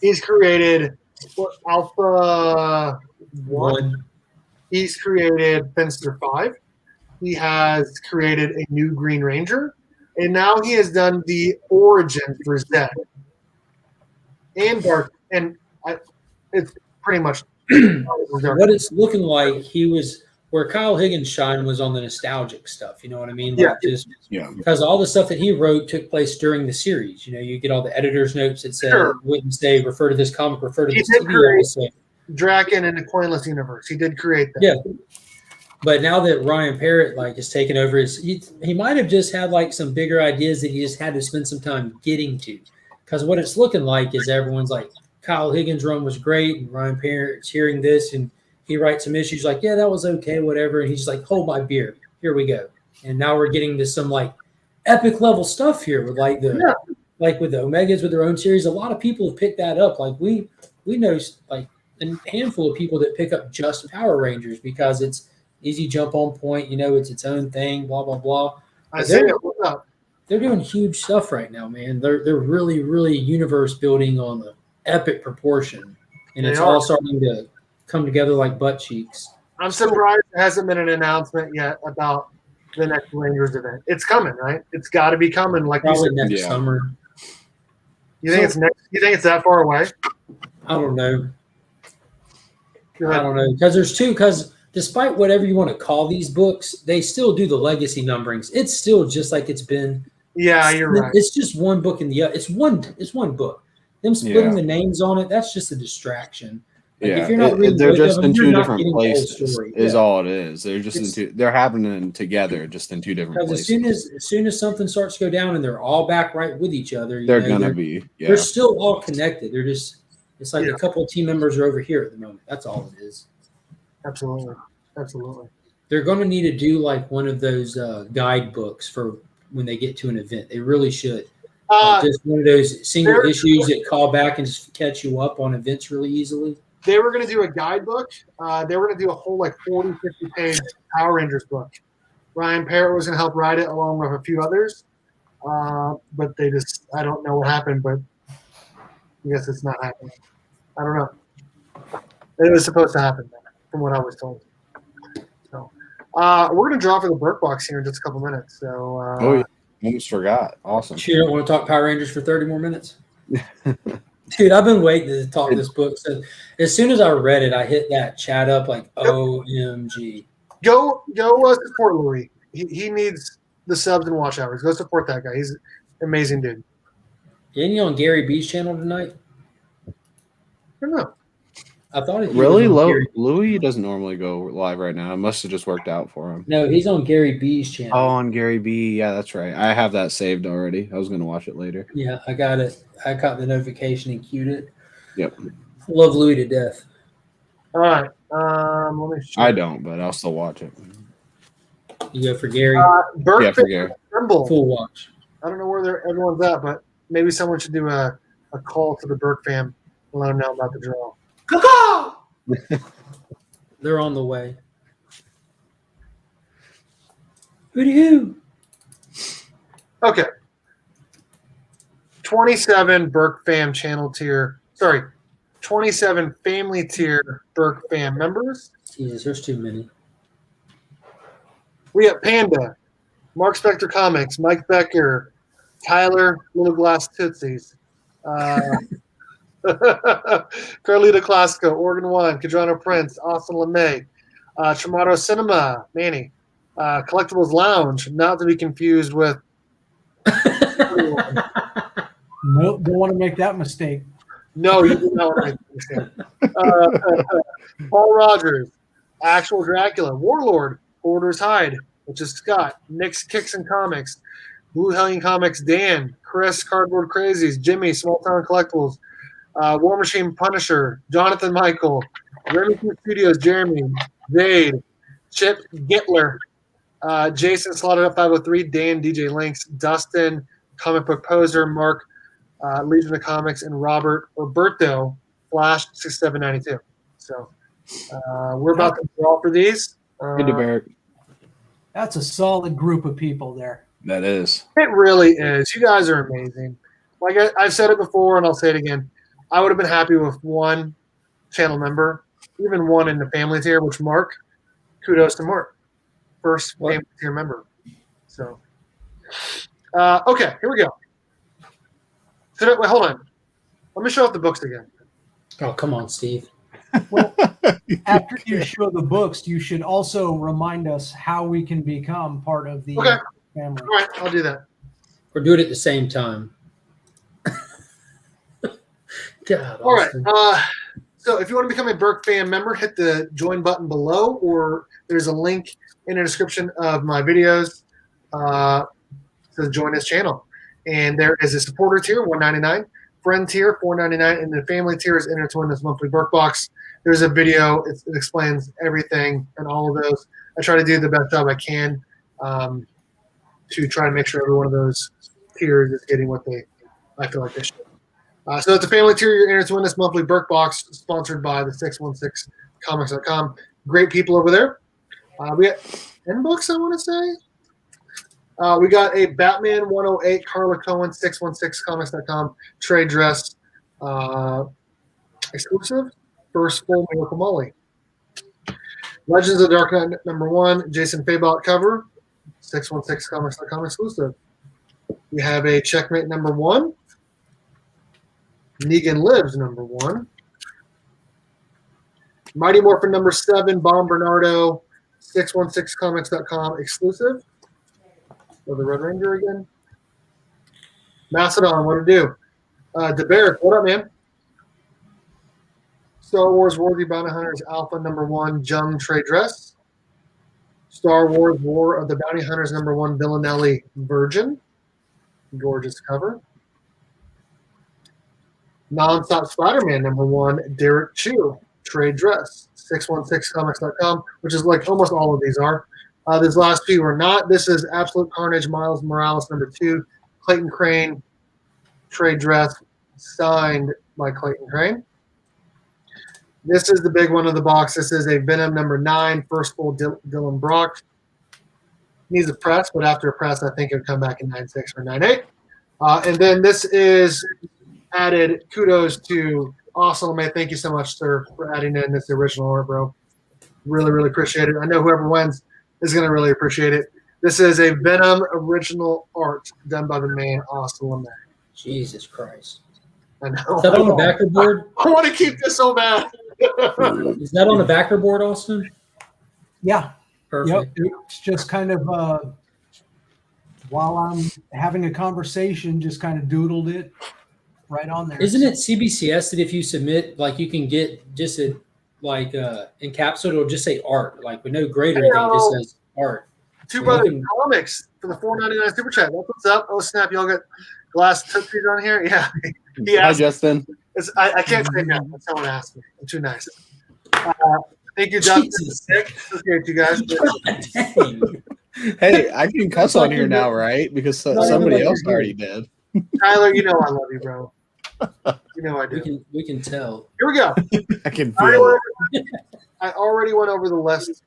S1: He's created Alpha 1. He's created Finster 5. He has created a new Green Ranger. And now he has done the origin for Zed. And Dark. And it's pretty much
S3: what it's looking like, he was where Kyle Higgins' shine was on the nostalgic stuff. You know what I mean? Like because all the stuff that he wrote took place during the series. You know, you get all the editor's notes that said, wouldn't say refer to this comic, refer to this TV episode.
S1: Draken in the Coinless universe. He did create that.
S3: Yeah. But now that Ryan Parrott is taking over, he might have just had like some bigger ideas that he just had to spend some time getting to. Because what it's looking like is everyone's like, Kyle Higgins' run was great, and Ryan Parrott's hearing this, and he writes some issues like, yeah, that was okay, whatever. And he's like, hold my beer. Here we go. And now we're getting to some like epic level stuff here with like like with the Omegas with their own series. A lot of people have picked that up. Like we know like a handful of people that pick up just Power Rangers because it's easy jump on point. You know, it's its own thing. Blah blah blah. They're doing huge stuff right now, man. They're really really universe building on the epic proportion, and it's all starting to come together like butt cheeks.
S1: I'm surprised there hasn't been an announcement yet about the next Rangers event. It's coming, right? It's got to be coming. Like
S3: probably next summer.
S1: You think it's next? You think it's that far away?
S3: I don't know. Because despite whatever you want to call these books, they still do the legacy numberings. It's still just like it's been.
S1: Yeah, you're right.
S3: It's just one book in the other. It's one book. Them splitting the names on it, that's just a distraction. Like if you're not reading
S2: they're just in two different
S3: places.
S2: Is all it is. They're just they're happening together, just in two different places.
S3: As soon as something starts to go down and they're all back right with each other,
S2: they're gonna be. Yeah.
S3: They're still all connected. They're just. It's like a couple of team members are over here at the moment. That's all it is.
S1: Absolutely.
S3: They're going to need to do like one of those guidebooks for when they get to an event. They really should. Just one of those single issues that call back and just catch you up on events really easily.
S1: They were going to do a guidebook. They were going to do a whole like 40, 50-page Power Rangers book. Ryan Parrott was going to help write it along with a few others. But I don't know what happened, but I guess it's not happening. I don't know. It was supposed to happen, from what I was told. So, we're going to draw for the Berk Box here in just a couple minutes. So,
S2: almost forgot. Awesome.
S3: You don't want to talk Power Rangers for 30 more minutes? Dude, I've been waiting to talk this book. So as soon as I read it, I hit that chat up like, OMG.
S1: Go support Louis. He needs the subs and watch hours. Go support that guy. He's an amazing dude.
S3: Isn't he on Gary B's channel tonight?
S1: I don't know.
S3: I thought
S2: really low. Louis doesn't normally go live right now. It must have just worked out for him.
S3: No, he's on Gary B's channel.
S2: Oh, on Gary B. Yeah, that's right. I have that saved already. I was going to watch it later.
S3: Yeah, I got it. I got the notification and queued it.
S2: Yep.
S3: Love Louis to death.
S1: All right. Let me.
S2: I don't, but I'll still watch it.
S3: You go for Gary.
S1: Berk
S2: for Gary.
S3: Full watch.
S1: I don't know where everyone's at, but maybe someone should do a call to the Berk fam and let them know about the draw.
S3: They're on the way. Who?
S1: Okay. 27 Berk fam channel tier. Sorry, 27 family tier Berk fam members.
S3: Jesus, there's too many.
S1: We have Panda, Mark Spector Comics, Mike Becker, Tyler Little Glass Tootsies, Carlita Classico, Oregon One, Cadrano Prince, Austin LeMay, Tramato Cinema, Manny, Collectibles Lounge, not to be confused with.
S6: Nope, don't want to make that mistake.
S1: No, you do not understand. Paul Rogers, Actual Dracula, Warlord, Orders Hyde, which is Scott, Nick's Kicks and Comics, Blue Hellion Comics, Dan, Chris, Cardboard Crazies, Jimmy, Small Town Collectibles, War Machine Punisher, Jonathan Michael, Remington Studios, Jeremy, Jade, Chip Gittler, Jason Slotted Up 503, Dan, DJ Links, Dustin, Comic Book Poser, Mark, Legion of Comics, and Roberto, Flash 6792. So we're about to draw for these.
S2: Hey, Berk.
S6: That's a solid group of people there.
S2: That is.
S1: It really is. You guys are amazing. Like I've said it before, and I'll say it again. I would have been happy with one channel member, even one in the family tier, which Mark, kudos to Mark. First family tier member. So, okay, here we go. So, wait, hold on. Let me show off the books again.
S3: Oh, come on, Steve.
S6: After you show the books, you should also remind us how we can become part of the family.
S1: All right, I'll do that.
S3: Or do it at the same time. God,
S1: All right.
S3: Austin.
S1: So if you want to become a Berk fan member, hit the join button below, or there's a link in the description of my videos to join this channel. And there is a supporter tier, $1.99, friend tier, $4.99, and the family tier is entered to win this monthly Berk Box. There's a video. It explains everything and all of those. I try to do the best job I can to try to make sure every one of those tiers is getting what I feel like they should. So it's a family tier. You're entered to win this monthly Berk Box, sponsored by the 616comics.com. Great people over there. We got 10 books, I want to say. We got a Batman 108 Carla Cohen, 616comics.com trade dress exclusive. First full Miracle Molly. Legends of the Dark Knight #1, Jason Fabot cover, 616comics.com exclusive. We have a Checkmate #1. Negan Lives #1. Mighty Morphin #7, Bomb Bernardo, 616comics.com exclusive. For the Red Ranger again. Macedon, what to do? DeBerk, what up, man? Star Wars Worthy Bounty Hunters Alpha #1, Jung Trade Dress. Star Wars War of the Bounty Hunters #1, Villanelli Virgin. Gorgeous cover. Nonstop Spider-Man #1, Derek Chu, trade dress, 616comics.com, which is like almost all of these are. These last few are not. This is Absolute Carnage, Miles Morales #2, Clayton Crane, trade dress, signed by Clayton Crane. This is the big one of the box. This is a Venom #9, first full Dylan Brock. Needs a press, but after a press, I think it would come back in 9.6 or 9.8. And then this is added. Kudos to Awesome, man. Thank you so much, sir, for adding in this original art, bro. Really, really appreciate it. I know whoever wins is going to really appreciate it. This is a Venom original art done by the man Awesome, man.
S3: Jesus Christ.
S1: I know.
S3: Is that on the backer board?
S1: I want to keep this so bad.
S3: Is that on the backer board, Austin?
S6: Yeah.
S3: Perfect.
S6: Yep. It's just kind of while I'm having a conversation, just kind of doodled it right on there.
S3: Isn't it CBCS that if you submit, like you can get just a encapsulated, it'll just say art, like with no grade or anything, it just says art.
S1: Two Brothers Comics for the $4.99 super chat. That's what's up. Oh snap! Y'all got glass tootsies on here. Yeah.
S2: Hi, Justin.
S1: I can't say that. Someone asked me. I'm too nice. Thank you, Justin. Let's get you guys.
S2: Hey, I can cuss on here now, right? Because somebody else already did.
S1: Tyler, you know I love you, bro. You know I do.
S3: We can tell.
S1: Here we go.
S2: I can feel it.
S1: I already went over the list.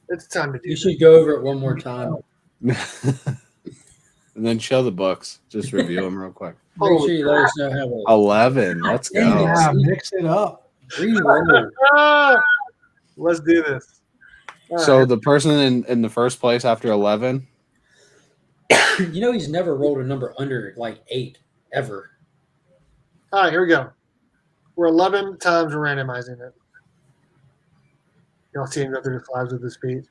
S1: It's time to do.
S3: You should go over it one more time.
S2: And then show the books. Just review them real quick.
S3: Make sure you let us know how to
S2: 11. Let's go.
S6: Yeah, mix it up.
S3: reroll.
S1: Let's do this. All
S2: So
S1: right.
S2: the person in the first place after 11.
S3: You know he's never rolled a number under like 8 ever.
S1: All right, here we go. We're 11 times randomizing it. Y'all see him go through the slabs with his feet.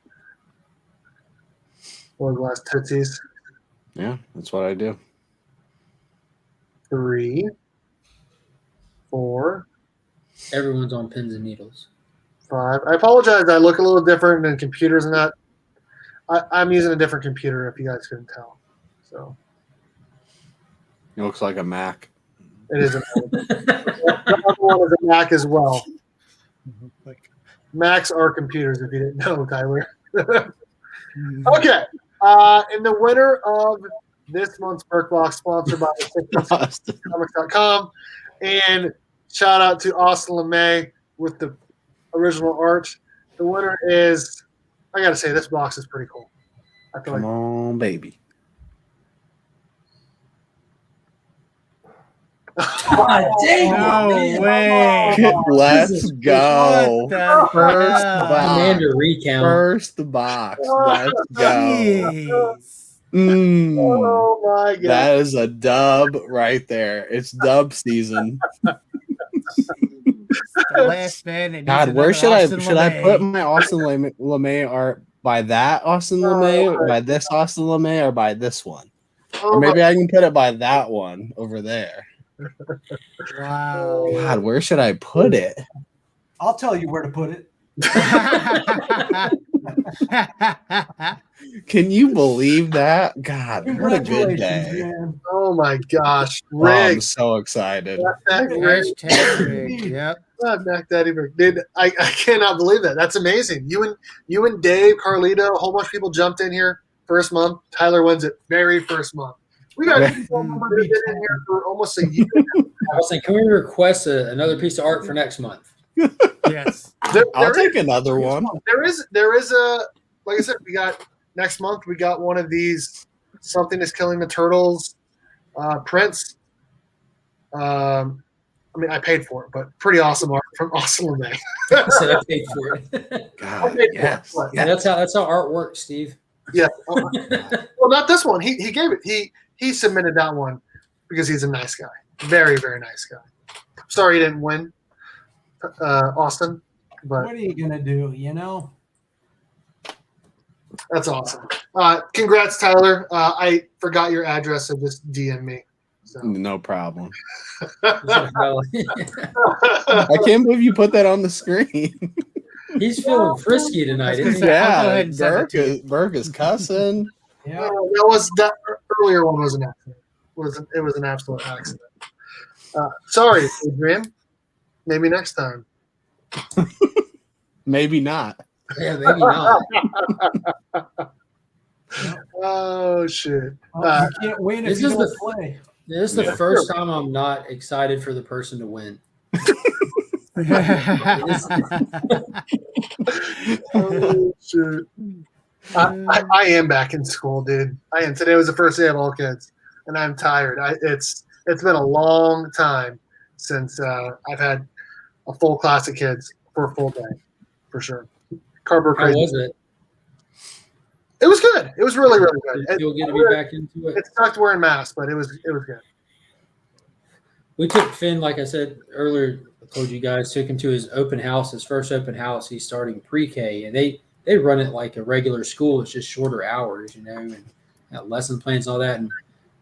S1: Or glass tootsies.
S2: Yeah, that's what I do.
S1: 3, 4,
S3: Everyone's on pins and needles.
S1: 5. I apologize. I look a little different than computers and that. I'm using a different computer if you guys couldn't tell. So
S2: It looks like a Mac.
S1: it is a the other one is a Mac as well.
S4: Like,
S1: Macs are computers if you didn't know, Tyler. Okay. And the winner of this month's Berk Box, sponsored by comics.com. And shout out to Austin LeMay with the original art. The winner is, I got to say, this box is pretty cool. I feel
S2: Come on, baby.
S3: God dang
S4: no
S3: it, man.
S4: way.
S2: Let's
S3: Jesus,
S2: go.
S4: What the
S2: First
S4: hell?
S2: box.
S3: Commander recount.
S2: First box. Let's go.
S4: Jeez.
S1: Oh my God.
S2: That is a dub right there. It's dub season.
S4: The last man that needs
S2: God, where
S4: another
S2: should I
S4: Austin
S2: should I
S4: LeMay.
S2: put my Austin LeMay art by that Austin LeMay, by this Austin LeMay, or by this one?
S1: Oh
S2: Or
S1: my-
S2: maybe I can put it by that one over there.
S4: Wow.
S2: God, where should I put it?
S6: I'll tell you where to put it.
S2: Can you believe that? God, what a good
S6: Congratulations,
S2: day.
S6: man.
S1: oh my gosh.
S2: Oh, I'm
S1: Rig.
S2: so excited.
S4: Hashtag rigged. Yep.
S1: Mac Daddy Rick. Dude, I cannot believe that. That's amazing. You and Dave, Carlito, a whole bunch of people jumped in here first month. Tyler wins it very first month. We got
S2: Yeah.
S1: people that have been in here for almost a year.
S3: I was like, can we request another piece of art for next month?
S4: Yes.
S2: I'll take another one.
S1: There is a, like I said, we got next month. We got one of these Something is Killing the Turtles prints. I mean, I paid for it, but pretty awesome art from Austin LeMay.
S3: I said I paid for it.
S2: God, yes.
S3: Yeah, that's how art works, Steve.
S1: Yeah. Well, not this one. He gave it. He submitted that one because he's a nice guy. Very, very nice guy. Sorry he didn't win, Austin, but
S6: What are you gonna do? You know.
S1: that's awesome. Congrats, Tyler. I forgot your address, so just DM me. So.
S2: No problem.
S3: Well,
S2: I can't believe you put that on the screen.
S3: he's feeling frisky tonight,
S4: I was
S3: isn't
S4: gonna
S3: he?
S4: say, I'll go
S2: Yeah,
S4: ahead and send it to you.
S2: Burke is cussing.
S6: Yeah.
S1: That earlier one was an accident. It was an absolute accident. Sorry, Adrian. Maybe next time.
S2: Maybe not.
S3: Yeah, maybe not.
S1: Oh shit.
S6: Well, you can't win if
S3: this
S6: you
S3: is
S6: don't
S3: the-
S6: play.
S3: This is the first time I'm not excited for the person to win.
S1: Oh shit. I am back in school, dude. I am. Today was the first day of all kids, and I'm tired. It's been a long time since I've had a full class of kids for a full day, for sure. Cardboard
S3: How
S1: crazy.
S3: was it?
S1: It was good. It was really, really good.
S3: Did you feel good to be back into it?
S1: It sucked wearing masks, but it was good.
S3: We took Finn, like I said earlier, I told you guys, took him to his open house, his first open house. He's starting pre-K, and they run it like a regular school. It's just shorter hours, and got lesson plans and all that, and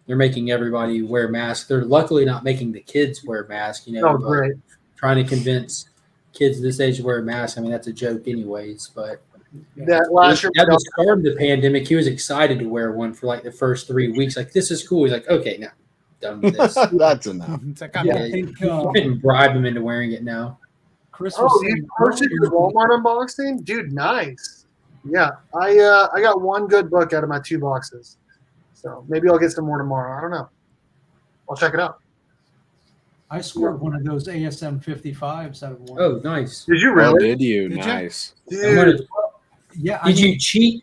S3: they're making everybody wear masks. They're luckily not making the kids wear masks,
S1: Oh,
S3: but
S1: great.
S3: trying to convince kids this age to wear masks. I mean, that's a joke anyways, but
S1: That last year,
S3: at the start of the pandemic, he was excited to wear one for like the first 3 weeks. Like, this is cool. He's like, okay, now done with this.
S2: That's enough.
S4: It's like, I'm
S6: Yeah,
S3: Yeah,
S6: I think
S3: you couldn't bribe him into wearing it now.
S6: Chris was
S1: oh,
S6: saying
S1: you posted your Walmart unboxing, dude. Nice. Yeah, I got one good book out of my 2 boxes, so maybe I'll get some more tomorrow. I don't know. I'll check it out.
S6: I scored one of those ASM 55s out of one.
S3: Oh, nice.
S1: Did you
S2: Oh,
S1: really?
S2: did you?
S4: Did you?
S2: Nice.
S3: I'm gonna-
S1: Dude,
S6: Yeah.
S3: did you cheat?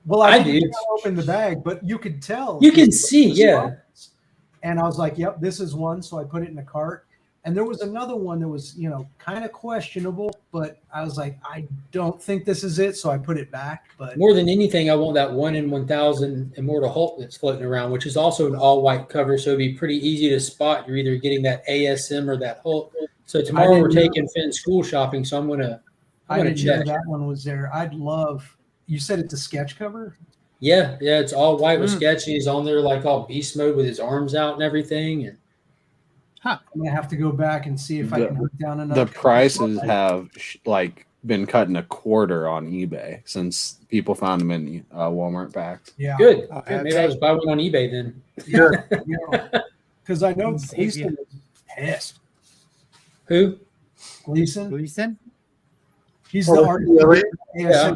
S6: Well,
S3: I
S6: I
S3: did.
S6: did open the bag, but you could tell.
S3: You can see, yeah.
S6: And I was like, "Yep, this is one." So I put it in the cart. And there was another one that was, kind of questionable, but I was like, I don't think this is it, so I put it back. But
S3: More than anything, I want that 1 in 1,000 Immortal Hulk that's floating around, which is also an all-white cover, so it'd be pretty easy to spot. You're either getting that ASM or that Hulk. So tomorrow we're
S6: didn't know.
S3: taking Finn school shopping, so I'm gonna
S6: I didn't
S3: check.
S6: know that one was there. I'd love. You said it's a sketch cover.
S3: Yeah, it's all white with
S4: Mm.
S3: sketch. He's on there like all beast mode with his arms out and everything. And
S6: I'm gonna have to go back and see if I can hunt down another.
S2: The prices have like been cut in a quarter on eBay since people found them in Walmart packs.
S6: Yeah,
S3: Good.
S4: Oh,
S3: Good. Maybe I'll just buy one on eBay then.
S6: because I know
S4: Save
S6: Gleason
S4: ya.
S6: was pissed.
S3: Who?
S6: Gleason,
S4: Gleason?
S6: he's
S1: Oh,
S6: the artist
S1: really?
S6: of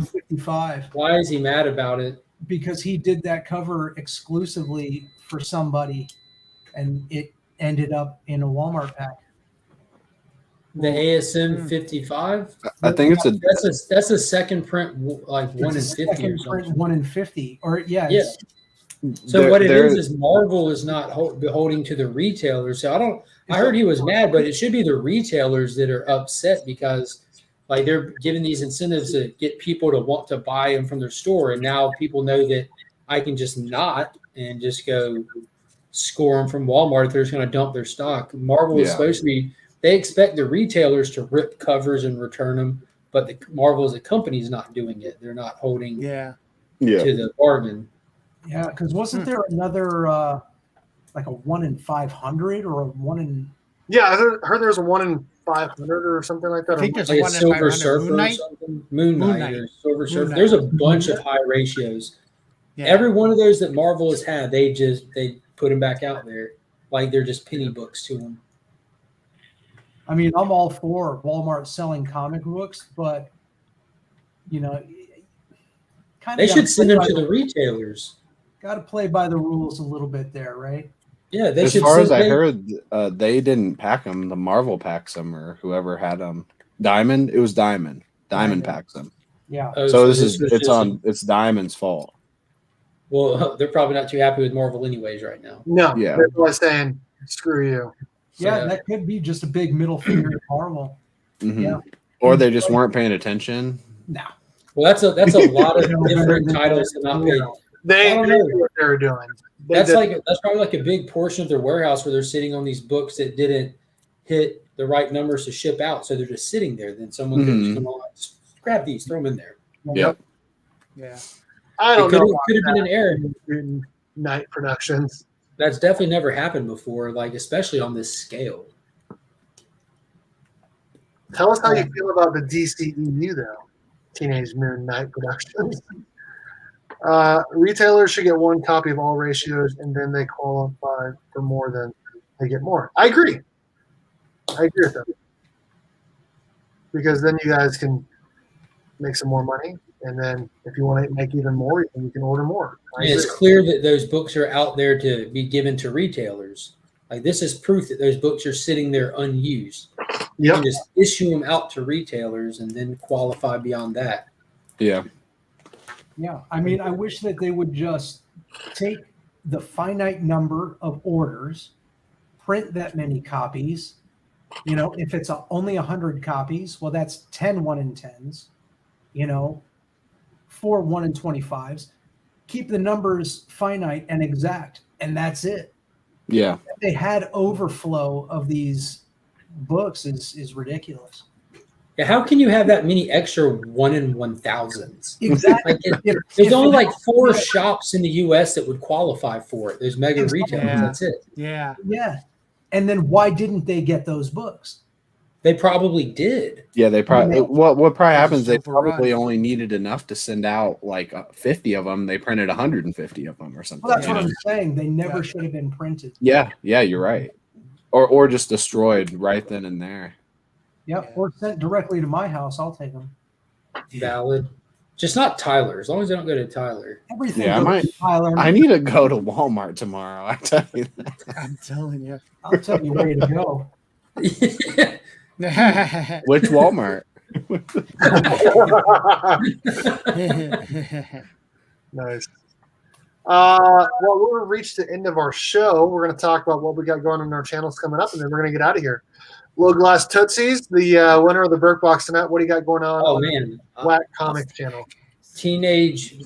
S6: ASM 55
S3: Why is he mad about it?
S6: because he did that cover exclusively for somebody, and it ended up in a Walmart pack.
S3: The ASM 55.
S2: I think it's a
S3: That's a second print, like 1 in
S6: It's a
S3: 50 or
S6: second print,
S3: something.
S6: 1 in 50, or
S3: Yeah.
S6: it's-
S3: So
S2: there-
S3: what it
S2: there-
S3: is Marvel is not beholding to the retailers. So I heard he was mad, but it should be the retailers that are upset because like they're giving these incentives to get people to want to buy them from their store, and now people know that I can just not and just go score them from Walmart if they're just going to dump their stock. Marvel is
S2: Yeah.
S3: supposed to be. They expect the retailers to rip covers and return them, but the Marvel as a company is not doing it. They're not holding
S4: Yeah.
S2: yeah.
S3: to the bargain.
S6: yeah, because wasn't there another like a 1 in 500 or a 1 in?
S1: Yeah, I heard there was a 1 in 500 or something like that.
S4: I think
S1: or-
S4: there's
S3: Like a
S4: 1 in
S3: Silver
S4: 500
S3: Surfer
S4: Moon
S3: or
S4: Knight.
S3: something. Moon
S4: Moon
S3: Knight
S4: Knight.
S3: or Silver
S4: Moon
S3: Surfer.
S4: Knight.
S3: There's a bunch of high ratios.
S4: Yeah.
S3: Every one of those that Marvel has had, they put them back out there like they're just penny books to them.
S6: I mean, I'm all for Walmart selling comic books, but kind
S3: They should send them to the retailers.
S6: Got to play by the rules a little bit there, right?
S3: Yeah, they
S2: As
S3: should.
S2: far as I
S3: they-
S2: heard, they didn't pack them. The Marvel packs them, or whoever had them. Diamond. It was Diamond. Diamond packs them.
S6: Yeah.
S3: Oh,
S2: So
S3: was
S2: it's
S3: just
S2: it's Diamond's fault.
S3: Well, they're probably not too happy with Marvel anyways right now.
S1: No,
S2: Yeah.
S1: they're probably saying, screw you.
S6: Yeah,
S3: Yeah.
S6: that could be just a big middle finger to Marvel.
S2: Mhm.
S6: Yeah.
S2: Or they just weren't paying attention.
S6: No.
S3: Well, that's a lot of different titles to not pay.
S1: They
S3: I don't
S1: knew
S3: know.
S1: what they were doing. They
S3: That's
S1: did-
S3: that's probably like a big portion of their warehouse where they're sitting on these books that didn't hit the right numbers to ship out, so they're just sitting there. Then someone could just come on, just grab these, throw them in there.
S2: Yep.
S4: Yeah.
S1: I
S3: It
S1: don't
S3: could
S1: know.
S3: have been an error.
S1: About Night Productions.
S3: That's definitely never happened before, like especially on this scale.
S1: Tell us how you feel about the DCEU, though. Teenage Mutant Night Productions. Retailers should get 1 copy of all ratios, and then they qualify for more than they get more. I agree. I agree with them. Because then you guys can make some more money, and then if you want to make even more, you can order more. I
S3: And it's
S1: agree.
S3: clear that those books are out there to be given to retailers. Like this is proof that those books are sitting there unused. You
S1: Yep.
S3: can just issue them out to retailers and then qualify beyond that.
S2: Yeah.
S6: Yeah. I mean, I wish that they would just take the finite number of orders, print that many copies. If it's only 100 copies, well, that's 10 1 in 10s, 4 1 in 25s. Keep the numbers finite and exact, and that's it.
S2: Yeah.
S6: They had overflow of these books is ridiculous.
S3: Yeah, how can you have that many extra 1 in 1,000s?
S6: Exactly.
S3: Like there's only like 4 shops in the U.S. that would qualify for it. There's mega retailers.
S4: Yeah.
S3: That's it.
S4: Yeah.
S6: Yeah. And then why didn't they get those books?
S3: They probably did.
S2: Yeah, they probably what probably happens. They
S4: overrun.
S2: probably only needed enough to send out like 50 of them. They printed 150 of them or something.
S6: Well, that's
S2: you
S6: what
S2: know?
S6: I'm saying. They never should have been printed.
S2: Yeah, you're right. Or just destroyed right then and there.
S6: Yep. Or sent directly to my house. I'll take them.
S3: Valid. Just not Tyler. As long as they don't go to Tyler.
S6: Everything.
S2: Yeah, I
S6: goes
S2: might-
S6: to Tyler.
S2: I need to go to Walmart tomorrow. I tell you that.
S4: I'm telling you.
S6: I'll tell you where to go.
S2: Which Walmart?
S1: Nice. Well, we've reached the end of our show. We're going to talk about what we got going on in our channels coming up, and then we're going to get out of here. Low Glass Tootsies, the winner of the Berk Box tonight. What do you got going on?
S3: Oh
S1: on
S3: man.
S1: the Whack Comics channel?
S3: Teenage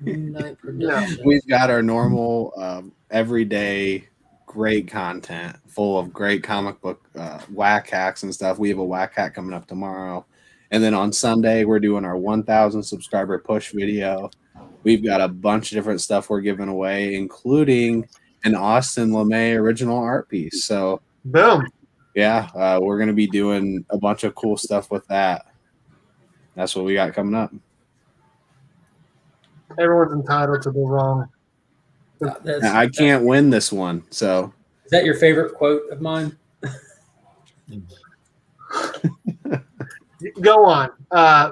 S3: Midnight Production.
S2: We've got our normal, everyday, great content full of great comic book whack hacks and stuff. We have a whack hack coming up tomorrow. And then on Sunday, we're doing our 1,000 subscriber push video. We've got a bunch of different stuff we're giving away, including an Austin LeMay original art piece. So
S1: Boom.
S2: Yeah, we're gonna be doing a bunch of cool stuff with that. That's what we got coming up.
S1: Everyone's entitled to the wrong.
S2: Now, I can't win this one, so
S3: Is that your favorite quote of mine?
S1: Go on,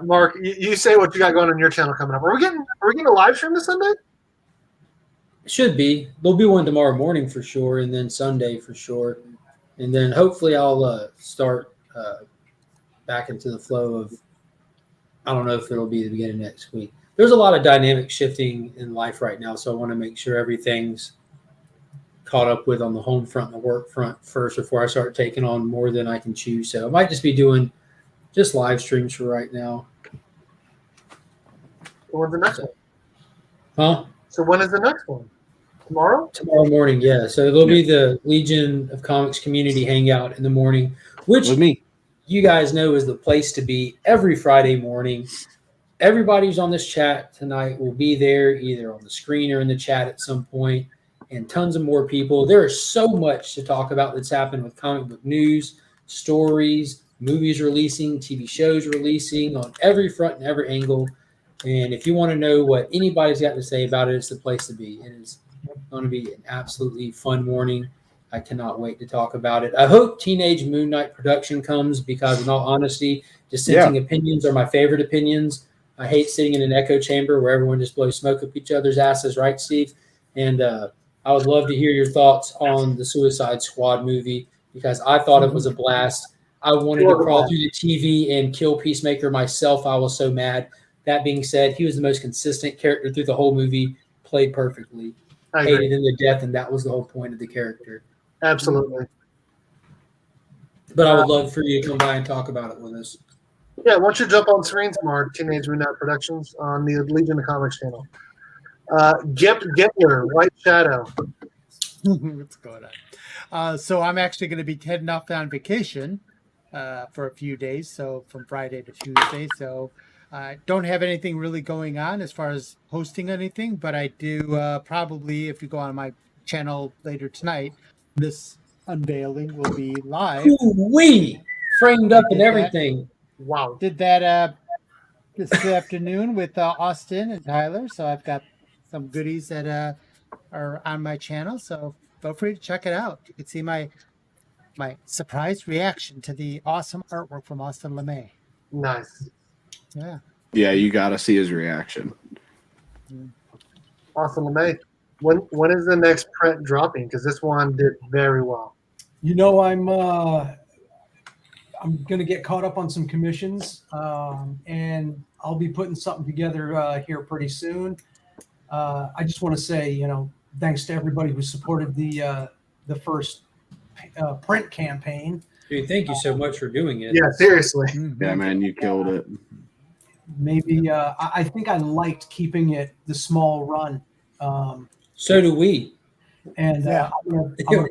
S1: Mark. You say what you got going on your channel coming up. Are we getting a live stream this Sunday?
S3: Should be. There'll be one tomorrow morning for sure, and then Sunday for sure, and then hopefully I'll start back into the flow of. I don't know if it'll be the beginning of next week. There's a lot of dynamic shifting in life right now, so I want to make sure everything's caught up with on the home front and the work front first before I start taking on more than I can chew. So I might just be doing just live streams for right now.
S1: When's the next one?
S3: Huh?
S1: So when is the next one? Tomorrow?
S3: Tomorrow morning, yeah. So there'll be the Legion of Comics community hangout in the morning, which
S2: with me.
S3: you guys know is the place to be every Friday morning. Everybody who's on this chat tonight will be there either on the screen or in the chat at some point, and tons of more people. There is so much to talk about that's happened with comic book news, stories, movies releasing, TV shows releasing on every front and every angle. And if you want to know what anybody's got to say about it, it's the place to be. It is going to be an absolutely fun morning. I cannot wait to talk about it. I hope Teenage Moon Knight production comes because, in all honesty, dissenting opinions are my favorite opinions. I hate sitting in an echo chamber where everyone just blows smoke up each other's asses, right, Steve? And I would love to hear your thoughts on the Suicide Squad movie because I thought it was a blast. I wanted to crawl through the TV and kill Peacemaker myself. I was so mad. That being said, he was the most consistent character through the whole movie, played perfectly. Hated him to death, and that was the whole point of the character.
S1: Absolutely.
S3: But I would love for you to come by and talk about it with us.
S1: Yeah, why don't you jump on screen tomorrow, Teenage Mutant Ninja Productions on the Legion of Comics channel. Gipler, White Shadow.
S4: What's going on? So I'm actually going to be heading off on vacation for a few days, so from Friday to Tuesday. So I don't have anything really going on as far as hosting anything, but I do probably, if you go on my channel later tonight, this unveiling will be live.
S3: We framed up and everything.
S1: Wow.
S4: Did that this afternoon with Austin and Tyler. So I've got some goodies that are on my channel. So feel free to check it out. You can see my surprise reaction to the awesome artwork from Austin LeMay.
S1: Nice.
S4: Yeah.
S2: Yeah, you got to see his reaction.
S1: Austin LeMay. When is the next print dropping? Because this one did very well.
S6: You know, I'm going to get caught up on some commissions, and I'll be putting something together here pretty soon. I just want to say, you know, thanks to everybody who supported the first print campaign.
S3: Dude, thank you so much for doing it.
S1: Yeah, seriously.
S2: Yeah, man, you killed it.
S6: Maybe I think I liked keeping it the small run.
S3: So do we.
S6: And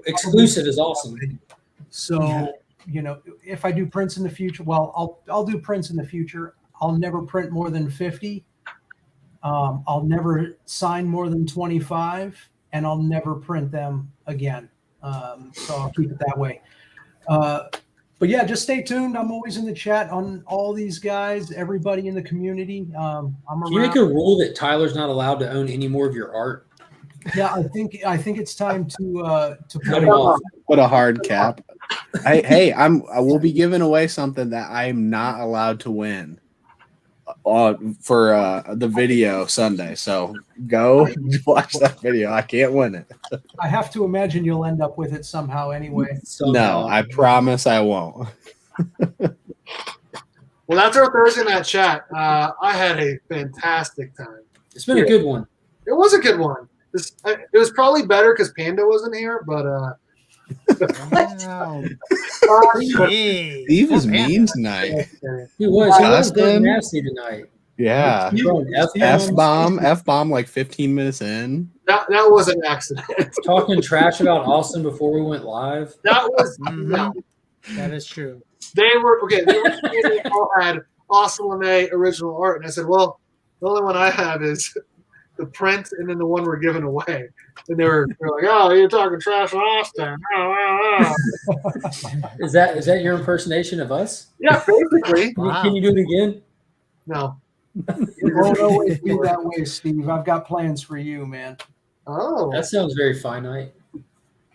S3: exclusive is awesome.
S6: So, you know, if I do prints in the future, well, I'll do prints in the future. I'll never print more than 50. I'll never sign more than 25, and I'll never print them again. So I'll keep it that way. But yeah, just stay tuned. I'm always in the chat on all these guys, everybody in the community. I'm around.
S3: Can you make a rule that Tyler's not allowed to own any more of your art?
S6: Yeah, I think it's time to
S3: Cut him off.
S2: Put a hard cap. I will be giving away something that I'm not allowed to win for the video Sunday. So go watch that video. I can't win it.
S6: I have to imagine you'll end up with it somehow anyway.
S2: No, I promise I won't.
S1: Well, that's our Thursday night chat. I had a fantastic time.
S3: It's been a good one.
S1: It was a good one. It was probably better because Panda wasn't here, but
S4: Wow.
S2: Steve is mean tonight.
S3: He was
S2: Dustin?
S3: nasty tonight.
S2: Yeah. F bomb like 15 minutes in.
S1: that was an accident.
S3: Talking trash about Austin before we went live.
S1: That was no.
S4: That is true.
S1: They all had Austin LeMay original art, and I said, "Well, the only one I have is the print and then the one we're giving away. And they were like, "Oh, you're talking trash on Austin."
S3: Is that your impersonation of us?
S1: Yeah, basically.
S3: Can you do it again?
S1: No.
S6: It won't always be that way, Steve. I've got plans for you, man.
S1: Oh,
S3: That sounds very finite.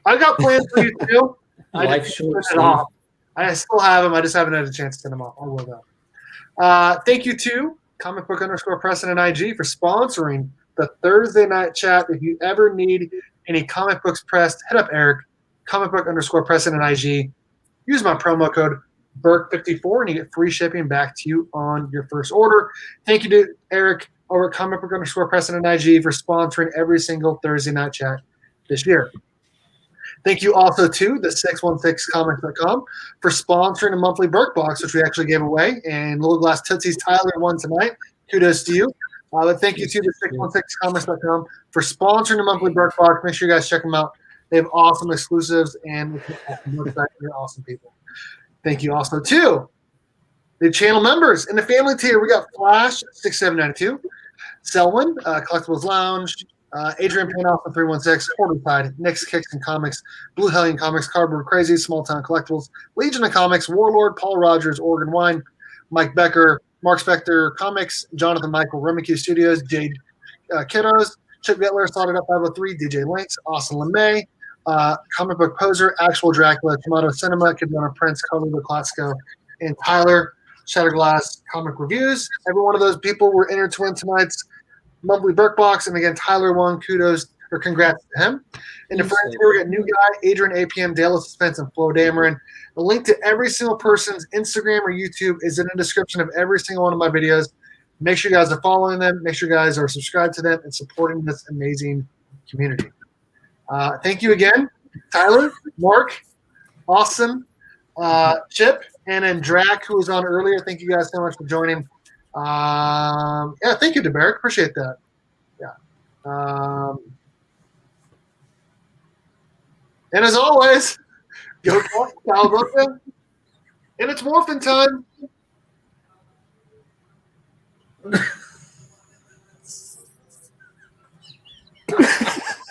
S1: I got plans for you too. I
S3: Life
S1: just
S3: short,
S1: sent it off. I still have them. I just haven't had a chance to send them off. I will though. Thank you to Comic Book _ Preston and IG for sponsoring the Thursday night chat. If you ever need any comic books pressed, hit up Eric, Comic Book _ Preston and IG. Use my promo code BERK54 and you get free shipping back to you on your first order. Thank you to Eric over at Comic Book _ Preston and IG for sponsoring every single Thursday night chat this year. Thank you also to the 616comics.com for sponsoring a monthly Berk Box, which we actually gave away. And Little Glass Tootsie's Tyler won tonight. Kudos to you. But thank you to the 616comics.com for sponsoring a monthly Berk Box. Make sure you guys check them out. They have awesome exclusives and they're awesome people. Thank you also to the channel members in the family tier. We got Flash 6792, Selwyn, Collectibles Lounge, Adrian Panoff 316, Horrified, Nick's Kicks and Comics, Blue Hellion Comics, Cardboard Crazy, Small Town Collectibles, Legion of Comics, Warlord, Paul Rogers, Oregon Wine, Mike Becker, Mark Spector Comics, Jonathan Michael, Remicue Studios, Jade Kiddos, Chip Getler, Slotted Up 503, DJ Links, Austin LeMay, Comic Book Poser, Actual Dracula, Tomato Cinema, Kidmona Prince, Carlito Classico, and Tyler, Shatterglass Comic Reviews. Every one of those people were entered to win tonight's monthly Berk Box, and again, Tyler won. Kudos or congrats to him. And the friends here, we got New Guy, Adrian APM, Dale Suspense, and Flo Dameron. The link to every single person's Instagram or YouTube is in the description of every single one of my videos. Make sure you guys are following them. Make sure you guys are subscribed to them and supporting this amazing community. Thank you again, Tyler, Mark, Austin, Chip, and then Drac, who was on earlier. Thank you guys so much for joining. Yeah, thank you to Berk. Appreciate that. Yeah. And as always, go Cowabunga. And it's morphin' time.